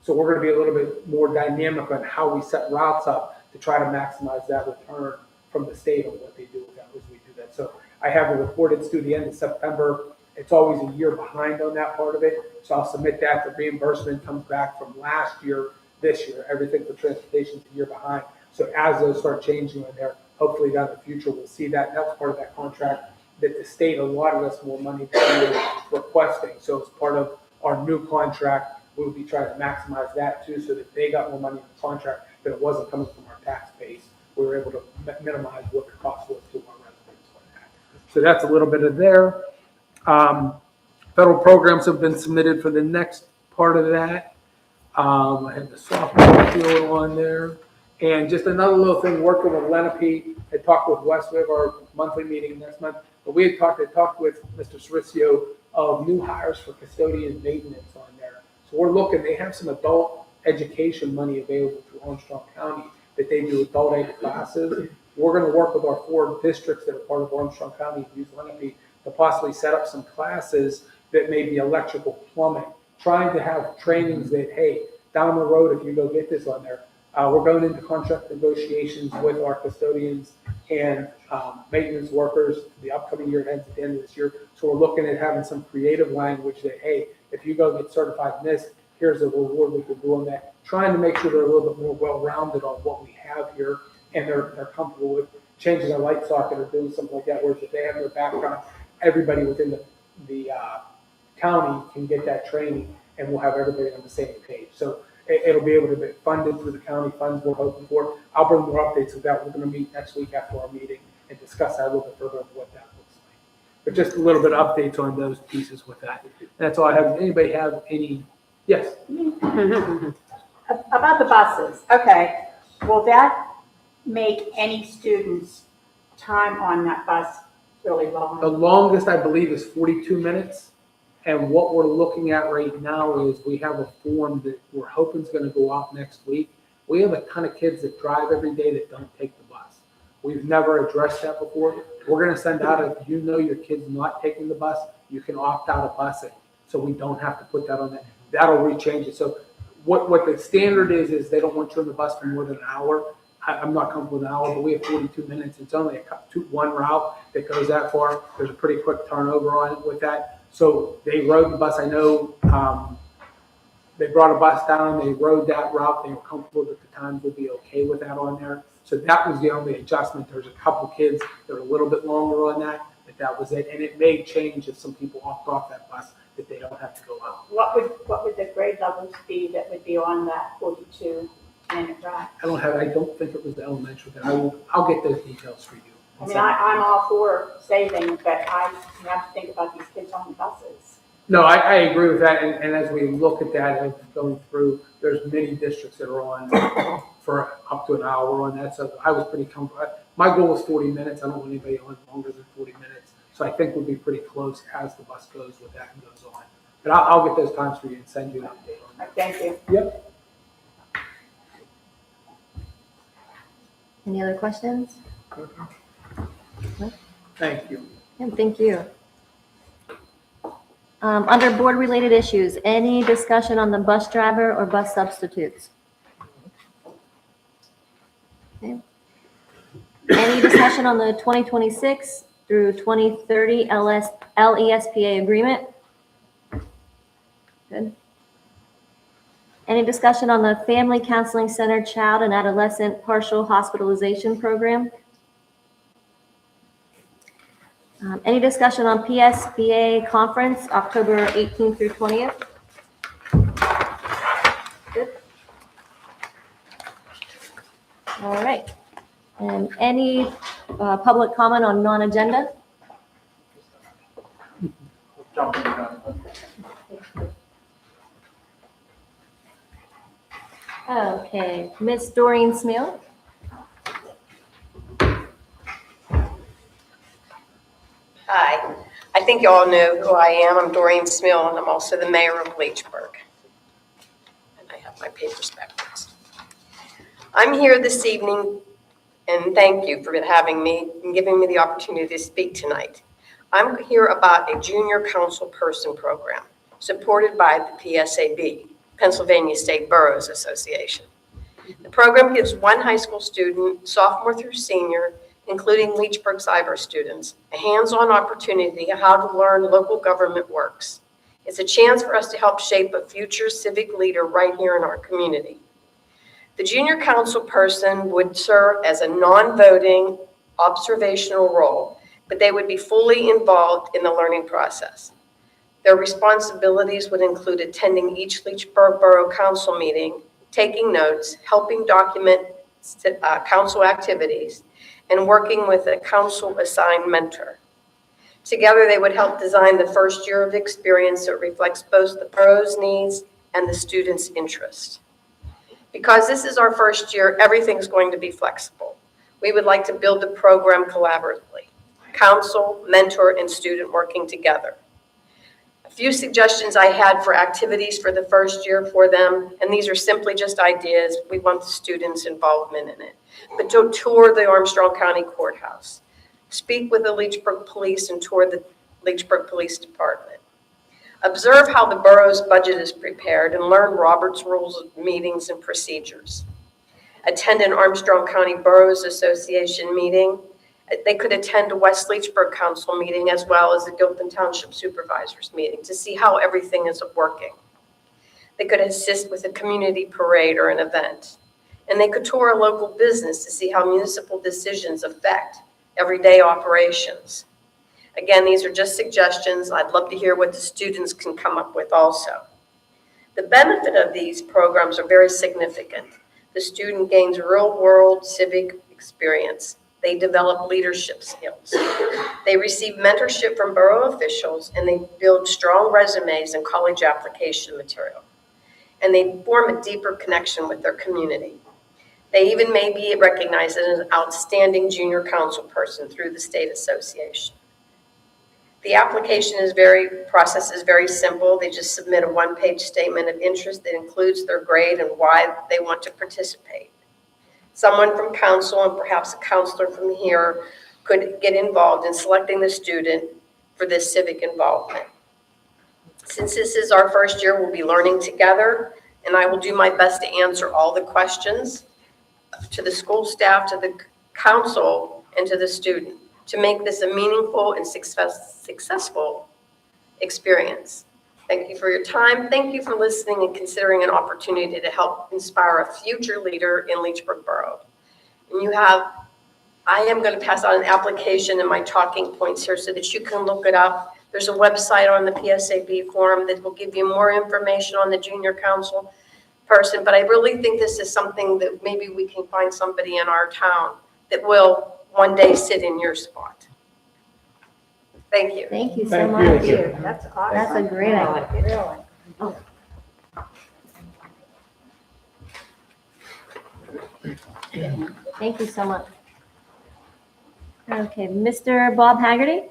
So we're going to be a little bit more dynamic on how we set routes up to try to maximize that return from the state on what they do with that as we do that. So I have it reported through the end of September. It's always a year behind on that part of it. So I'll submit that. The reimbursement comes back from last year, this year. Everything for transportation is a year behind. So as those start changing in there, hopefully down in the future, we'll see that. And that's part of that contract that the state allotted us more money than we were requesting. So as part of our new contract, we'll be trying to maximize that too, so that they got more money in the contract, but it wasn't coming from our tax base. We were able to minimize what the cost was to our residents on that. So that's a little bit of there. Federal programs have been submitted for the next part of that. I have the softball field on there. And just another little thing, working with Lenape, I talked with Wes, we have our monthly meeting next month, but we had talked with Mr. Cerricio of new hires for custodian maintenance on there. So we're looking, they have some adult education money available through Armstrong County that they do adult ed classes. we're gonna work with our 4 districts that are part of Armstrong County Youth Olympic to possibly set up some classes that may be electrical plumbing, trying to have trainings that, hey, down the road, if you go get this on there, we're going into contract negotiations with our custodians and maintenance workers. The upcoming year ends at the end of this year. So we're looking at having some creative language that, hey, if you go get certified in this, here's a reward we could do on that. Trying to make sure they're a little bit more well-rounded on what we have here, and they're comfortable with changing a light socket or doing something like that. Whereas if they have their background, everybody within the county can get that training, and we'll have everybody on the same page. So it'll be able to be funded through the county funds we're hoping for. I'll bring more updates of that. We're going to meet next week after our meeting and discuss that a little bit further of what that looks like. But just a little bit of updates on those pieces with that. That's all I have. Anybody have any? Yes. About the buses, okay, will that make any students' time on that bus really long? The longest, I believe, is 42 minutes. And what we're looking at right now is we have a form that we're hoping is going to go out next week. We have a ton of kids that drive every day that don't take the bus. We've never addressed that before. We're going to send out, if you know your kid's not taking the bus, you can opt out of busing. So we don't have to put that on there. That'll rechange it. So what the standard is they don't want you on the bus for more than an hour. I'm not comfortable with an hour, but we have 42 minutes. It's only one route that goes that far. There's a pretty quick turnover on it with that. So they rode the bus. I know they brought a bus down. They rode that route. They were comfortable that the times would be okay with that on there. So that was the only adjustment. There's a couple kids that are a little bit longer on that, but that was it. And it may change if some people opt off that bus, that they don't have to go out. What would the grade levels be that would be on that 42-minute ride? I don't think it was the elementary, but I'll get those details for you. I mean, I'm all for saving, but you have to think about these kids on the buses. No, I agree with that. And as we look at that and going through, there's many districts that are on for up to an hour on that. So I was pretty comfortable. My goal was 40 minutes. I don't want anybody on longer than 40 minutes. So I think we'll be pretty close as the bus goes with that and goes on. But I'll get those times for you and send you an update on that. Thank you. Yep. Any other questions? Thank you. Yeah, thank you. Under board-related issues, any discussion on the bus driver or bus substitutes? Okay. Any discussion on the 2026 through 2030 LESPA agreement? Good. Any discussion on the Family Counseling Center Child and Adolescent Partial Hospitalization Program? Any discussion on PSBA conference, October 18th through 20th? Good. All right. And any public comment on non-agenda? Okay, Ms. Doreen Smale. Hi, I think you all know who I am. I'm Doreen Smil, and I'm also the mayor of Leechburg. And I have my papers backwards. I'm here this evening, and thank you for having me and giving me the opportunity to speak tonight. I'm here about a junior council person program supported by the PSAB, Pennsylvania State Boroughs Association. The program gives one high school student, sophomore through senior, including Leechburg Cyber students, a hands-on opportunity on how to learn local government works. It's a chance for us to help shape a future civic leader right here in our community. The junior council person would serve as a non-voting observational role, but they would be fully involved in the learning process. Their responsibilities would include attending each Leechburg Borough Council meeting, taking notes, helping document council activities, and working with a council-assigned mentor. Together, they would help design the first year of experience that reflects both the borough's needs and the students' interest. Because this is our first year, everything's going to be flexible. We would like to build the program collaboratively, council, mentor, and student working together. Few suggestions I had for activities for the first year for them, and these are simply just ideas. We want the students' involvement in it. But to tour the Armstrong County Courthouse, speak with the Leechburg Police and tour the Leechburg Police Department. Observe how the borough's budget is prepared and learn Robert's Rules of Meetings and Procedures. Attend an Armstrong County Boroughs Association meeting. They could attend a West Leechburg Council meeting as well as the Gilpin Township Supervisors meeting to see how everything is working. They could assist with a community parade or an event. And they could tour a local business to see how municipal decisions affect everyday operations. Again, these are just suggestions. I'd love to hear what the students can come up with also. The benefit of these programs are very significant. The student gains real-world civic experience. They develop leadership skills. They receive mentorship from borough officials, and they build strong resumes and college application material. And they form a deeper connection with their community. They even may be recognized as an outstanding junior council person through the state association. The application process is very simple. They just submit a one-page statement of interest that includes their grade and why they want to participate. Someone from council and perhaps a counselor from here could get involved in selecting the student for this civic involvement. Since this is our first year, we'll be learning together, and I will do my best to answer all the questions to the school staff, to the council, and to the student to make this a meaningful and successful experience. Thank you for your time. Thank you for listening and considering an opportunity to help inspire a future leader in Leechburg Borough. And I am going to pass out an application and my talking points here so that you can look it up. There's a website on the PSAB forum that will give you more information on the junior council person, but I really think this is something that maybe we can find somebody in our town that will one day sit in your spot. Thank you. Thank you so Thank much. you. That's awesome. That's a great idea. Really. Oh. Thank you so much. Okay, Mr. Bob Haggerty?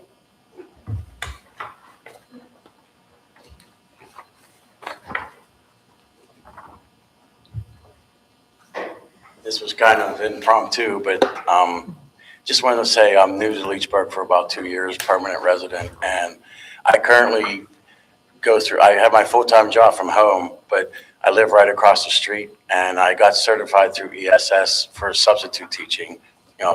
This was kind of impromptu, but just wanted to say I'm new to Leechburg for about 2 years, permanent resident, and I currently I have my full-time job from home, but I live right across the street, and I got certified through ESS for substitute teaching,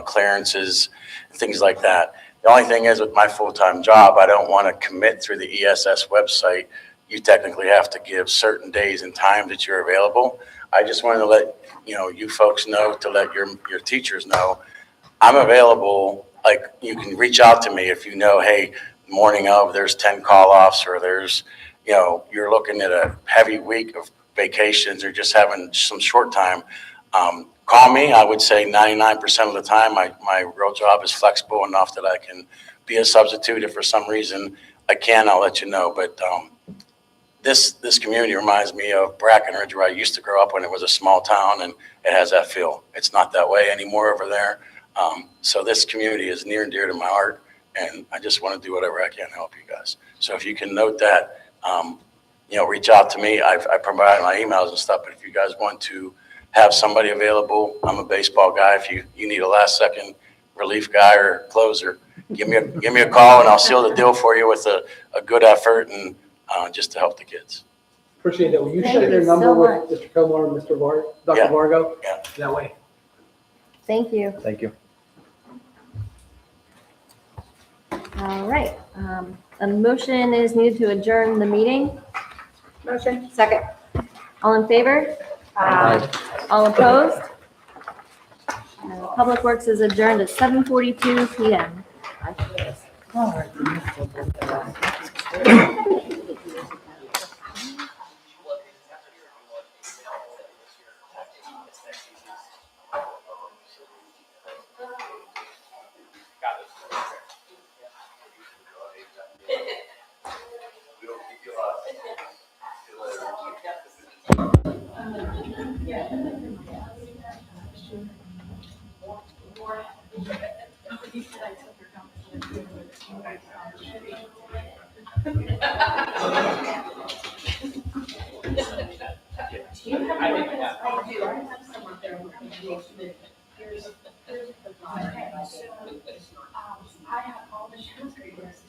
clearances, things like that. The only thing is with my full-time job, I don't want to commit through the ESS website. You technically have to give certain days and time that you're available. I just wanted to let you folks know, to let your teachers know, I'm available. Like, you can reach out to me if you know, hey, morning of there's 10 call-offs, or there's, you're looking at a heavy week of vacations or just having some short time. Call me. I would say 99% of the time my real job is flexible enough that I can be a substitute. If for some reason I can, I'll let you know. But this community reminds me of Brackenridge, where I used to grow up when it was a small town, and it has that feel. It's not that way anymore over there. So this community is near and dear to my heart, and I just want to do whatever I can to help you guys. So if you can note that, reach out to me. I provide my emails and stuff, but if you guys want to have somebody available, I'm a baseball guy. If you need a last-second relief guy or closer, give me a call, and I'll seal the deal for you with a good effort and just to help the kids. Appreciate that. Will you Thank share you your number so with much. Mr. Kumar and Dr. Vargo? Yeah. That way. Thank you. Thank you. All right. A motion is needed to adjourn the meeting. Motion. Second. All in favor? All opposed? Public Works is adjourned at 7:42 PM. I have all the transcripts.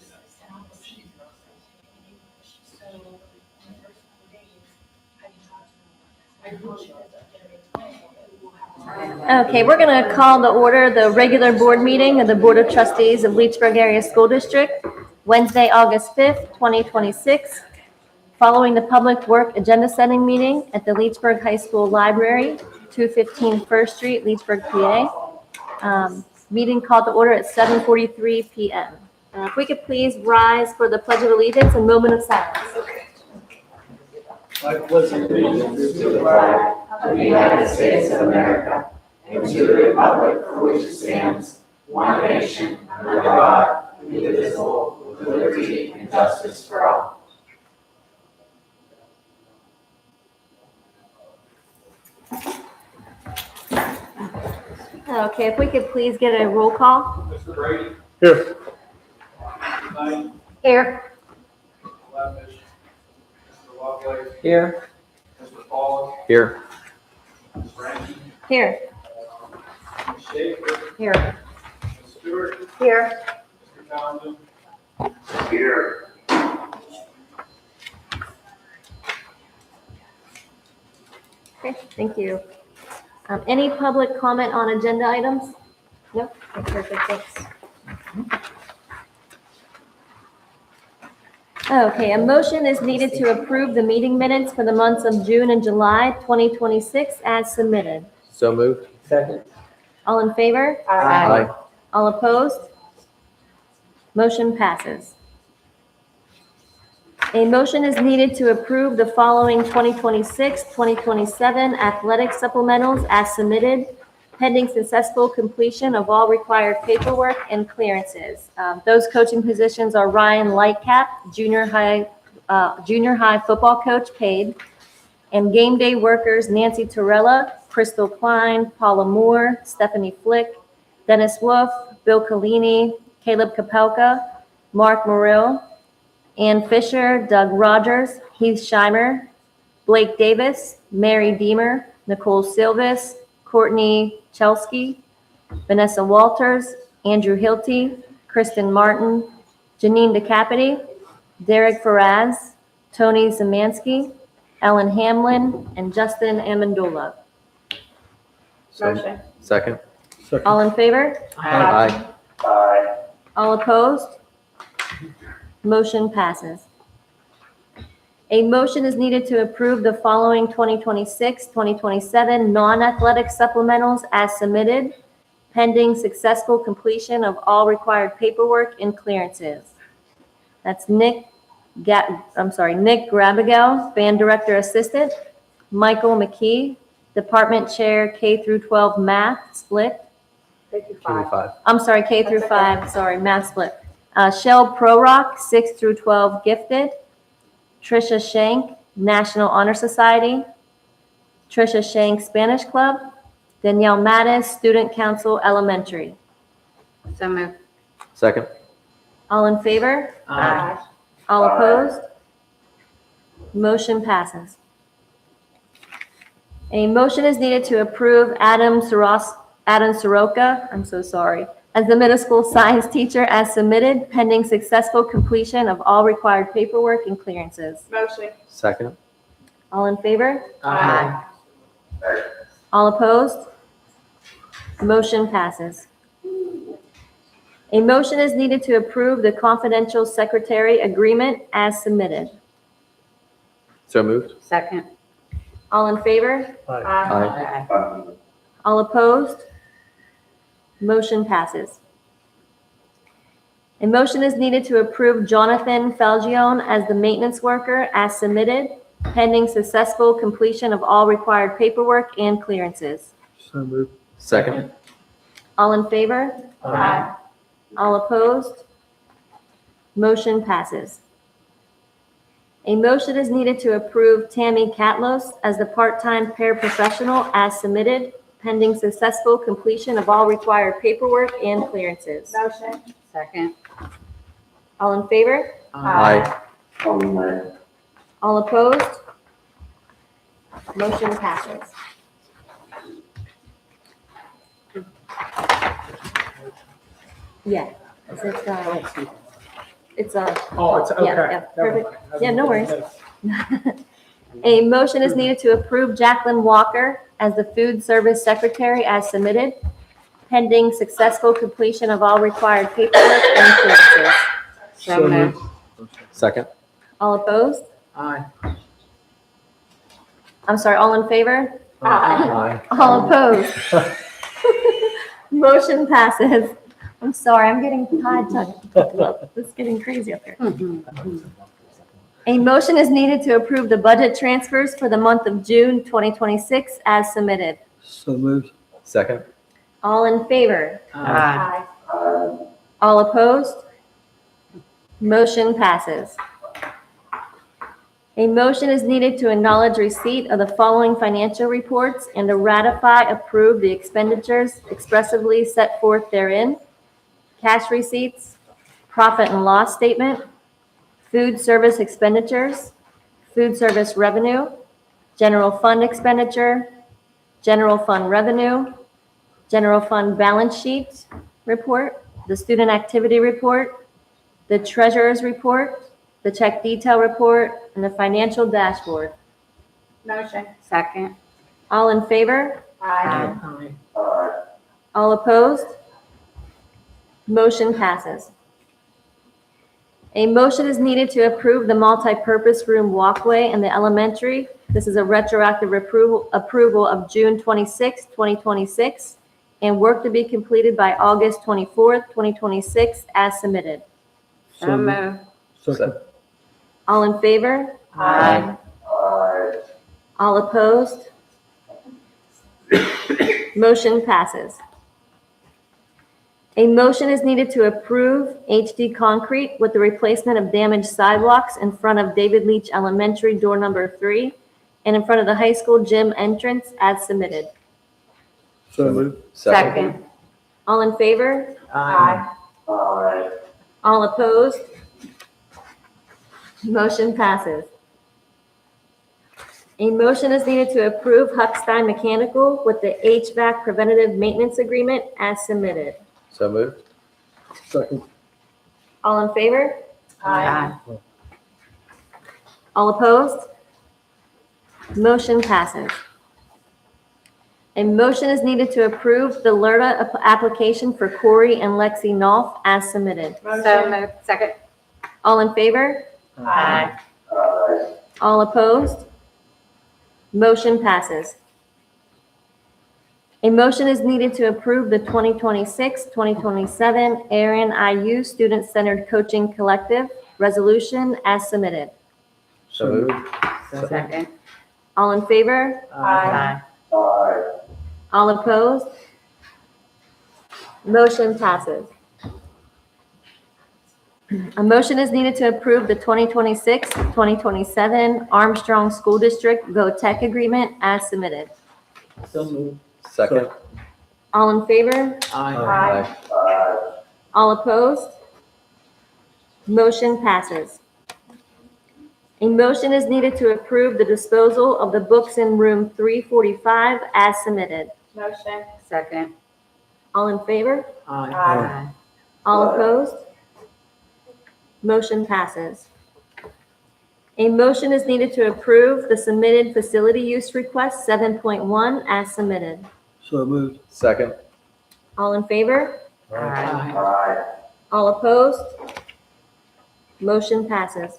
Okay, we're going to call to order the regular board meeting of the Board of Trustees of Leechburg Area School District, Wednesday, August 5th, 2026, following the Public Work Agenda Setting meeting at the Leechburg High School Library, 215 First Street, Leechburg, PA. Meeting called to order at 7:43 p.m. If we could please rise for the Pledge of Allegiance and moment of silence. I pledge allegiance to the flag of the United States of America and to the republic for which it stands, one nation, under God, indivisible, with liberty and justice for all. Okay, if we could please get a roll call. Mr. Brady? Here. Knight? Here. Levish? Mr. Lovelace? Here. Mr. Paul? Here. Ms. Rankin? Here. Ms. Schaefer? Here. Ms. Stewart? Here. Mr. Townsend? Here. Okay, thank you. Any public comment on agenda items? Nope. Okay, perfect, thanks. Okay, a motion is needed to approve the meeting minutes for the months of June and July 2026 as submitted. So moved. Second. All in favor? Aye. All opposed? Motion passes. A motion is needed to approve the following 2026-2027 athletic supplementals as submitted, pending successful completion of all required paperwork and clearances. Those coaching positions are Ryan Lightcap, junior high football coach, paid, and game day workers Nancy Torella, Crystal Klein, Paula Moore, Stephanie Flick, Dennis Wolf, Bill Collini, Caleb Kapelka, Mark Morrill, Ann Fisher, Doug Rogers, Heath Scheimer, Blake Davis, Mary Deemer, Nicole Silvis, Courtney Chelsky, Vanessa Walters, Andrew Hilty, Kristen Martin, Janine DeCapity, Derek Faraz, Tony Zemansky, Ellen Hamlin, and Justin Amendola. Motion. Second. All in favor? Aye. Aye. All opposed? Motion passes. A motion is needed to approve the following 2026-2027 non-athletic supplementals as submitted, pending successful completion of all required paperwork and clearances. That's Nick Grabigel, Band Director Assistant, Michael McKee, Department Chair K through 12 Math Split. K through 5. I'm sorry, K through 5, sorry, Math Split. Shell Prorock, 6 through 12 Gifted. Trisha Shank, National Honor Society. Trisha Shank, Spanish Club. Danielle Mattis, Student Council Elementary. So moved. Second. All in favor? Aye. All opposed? Motion passes. A motion is needed to approve Adam Soroka, I'm so sorry, as the middle school science teacher as submitted, pending successful completion of all required paperwork and clearances. Motion. Second. All in favor? Aye. All opposed? Motion passes. A motion is needed to approve the confidential secretary agreement as submitted. So moved. Second. All in favor? Aye. All opposed? Motion passes. A motion is needed to approve Jonathan Falgione as the maintenance worker as submitted, pending successful completion of all required paperwork and clearances. So moved. Second. All in favor? Aye. All opposed? Motion passes. A motion is needed to approve Tammy Catlos as the part-time paraprofessional as submitted, pending successful completion of all required paperwork and clearances. Motion. Second. All in favor? Aye. All opposed? Motion passes. Yeah, it's, it's Oh, it's, okay. yeah, Never perfect. mind. I Yeah, no was- worries. A motion is needed to approve Jacqueline Walker as the food service secretary as submitted, pending successful completion of all required paperwork and clearances. So moved. Second. All opposed? Aye. I'm sorry, all in favor? Aye. All opposed? Motion passes. I'm sorry, I'm getting tired. This is getting crazy up here. A motion is needed to approve the budget transfers for the month of June 2026 as submitted. So moved. Second. All in favor? Aye. All opposed? Motion passes. A motion is needed to acknowledge receipt of the following financial reports and to ratify, approve the expenditures expressively set forth therein: cash receipts, profit and loss statement, food service expenditures, food service revenue, general fund expenditure, general fund revenue, general fund balance sheet report, the student activity report, the treasurer's report, the check detail report, and the financial dashboard. Motion. Second. All in favor? Aye. Aye. All opposed? Motion passes. A motion is needed to approve the multipurpose room walkway in the elementary. This is a retroactive approval of June 26, 2026, and work to be completed by August 24th, 2026, as submitted. So moved. Second. All in favor? Aye. All opposed? Motion passes. A motion is needed to approve HD concrete with the replacement of damaged sidewalks in front of David Leach Elementary, door number 3, and in front of the high school gym entrance as submitted. So moved. Second. All in favor? Aye. All opposed? Motion passes. A motion is needed to approve Huckstein Mechanical with the HVAC preventative maintenance agreement as submitted. So moved. Second. All in favor? Aye. All opposed? Motion passes. A motion is needed to approve the LERTA application for Corey and Lexi Knopf as submitted. So moved. Second. All in favor? Aye. All opposed? Motion passes. A motion is needed to approve the 2026-2027 Aaron IU Student-Centered Coaching Collective resolution as submitted. So moved. Second. All in favor? Aye. All opposed? Motion passes. A motion is needed to approve the 2026-2027 Armstrong School District Go Tech Agreement as submitted. So moved. Second. All in favor? Aye. All opposed? Motion passes. A motion is needed to approve the disposal of the books in room 345 as submitted. Motion. Second. All in favor? Aye. All opposed? Motion passes. A motion is needed to approve the submitted facility use request 7.1 as submitted. So moved. Second. All in favor? Aye. All opposed? Motion passes.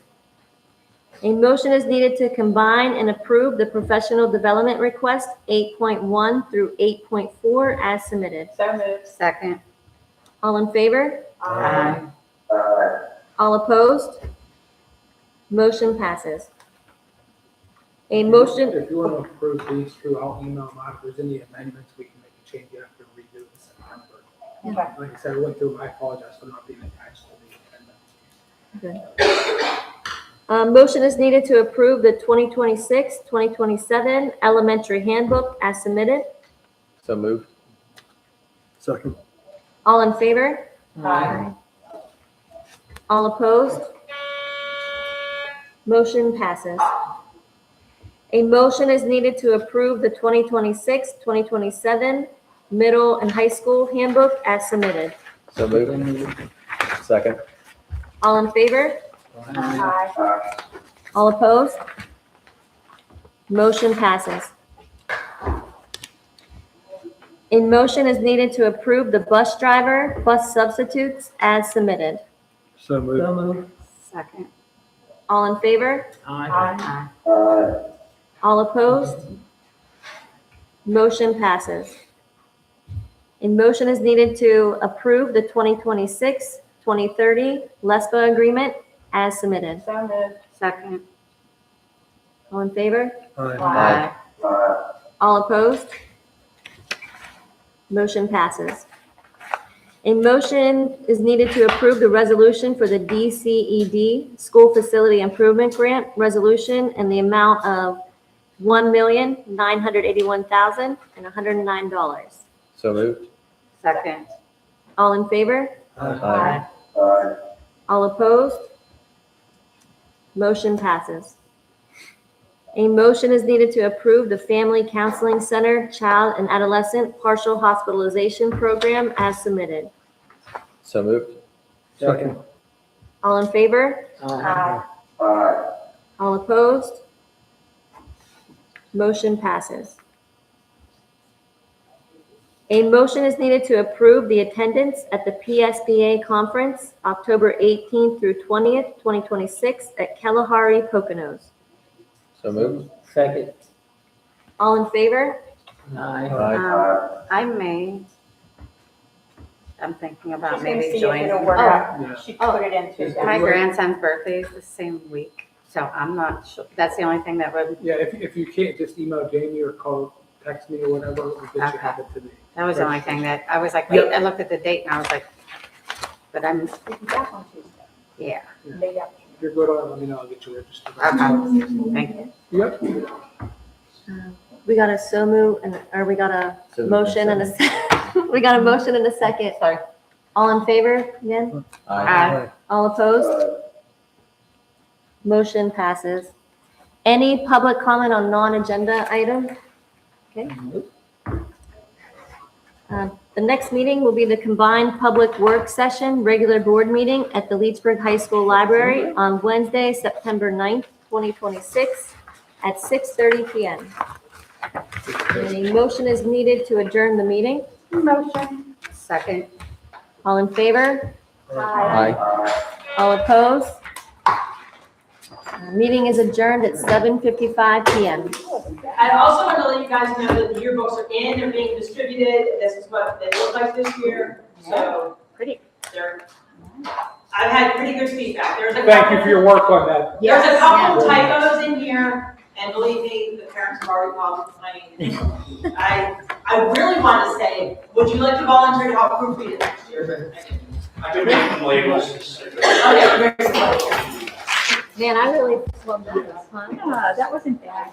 A motion is needed to combine and approve the professional development request 8.1 through 8.4 as submitted. So moved. Second. All in favor? Aye. All opposed? Motion passes. A motion, If you want to approve these two, I'll email them out. If there's any amendments, we can make a change after redo in September. Okay. Like I said, I went through, I apologize for not being attached to the agenda. motion is needed to approve the 2026-2027 elementary handbook as submitted. So moved. Second. All in favor? Aye. All opposed? Motion passes. A motion is needed to approve the 2026-2027 middle and high school handbook as submitted. So moved. Second. All in favor? Aye. All opposed? Motion passes. A motion is needed to approve the bus driver, bus substitutes as submitted. So moved. So moved. Second. All in favor? Aye. All opposed? Motion passes. A motion is needed to approve the 2026-2030 LESPA agreement as submitted. So moved. Second. All in favor? Aye. All opposed? Motion passes. A motion is needed to approve the resolution for the DCED School Facility Improvement Grant Resolution in the amount of $1,981,109. So moved. Second. All in favor? Aye. All opposed? Motion passes. A motion is needed to approve the Family Counseling Center Child and Adolescent Partial Hospitalization Program as submitted. So moved. Second. All in favor? Aye. All opposed? Motion passes. A motion is needed to approve the attendance at the PSBA conference, October 18th through 20th, 2026 at Kalahari Poconos. So moved. Second. All in favor? Aye. I'm thinking about She's gonna maybe see if joining. it'll work out. Yeah. She put it into My that. grandson's birthday is the same week, so I'm not sure. That's the only thing that would, Yeah, if you can't, just email Jamie or call, text me or whatever, we'll get you Okay. have it to me. that was the only thing that, I was like, wait, Yep. I looked at the date and I was like, but I'm, We can back on Tuesday. yeah, Late afternoon. If you're good on it, let me know, I'll get you registered. okay, thank you. Yep. We got a so move, or we got a So moved. motion and a, we got a motion and a second. Sorry. All in favor again? Aye. All opposed? Motion passes. Any public comment on non-agenda items? Okay. The next meeting will be the combined public work session, regular board meeting at the Leechburg High School Library on Wednesday, September 9th, 2026 at 6:30 PM. And a motion is needed to adjourn the meeting. Motion. Second. All in favor? Aye. All opposed? Meeting is adjourned at 7:55 PM. I also want to let you guys know that the yearbooks are in, they're being distributed, this is what they look like this year, so. Pretty. I've had pretty good feedback, there's a Thank you for couple, your work on that. there's a Yes, couple yeah. typos in here, and believe me, the parents have already called complaining. I really want to say, would you like to volunteer to help proofread it next year? I can make some labels. Okay, very good. Man, I really love that. Yeah, that wasn't bad.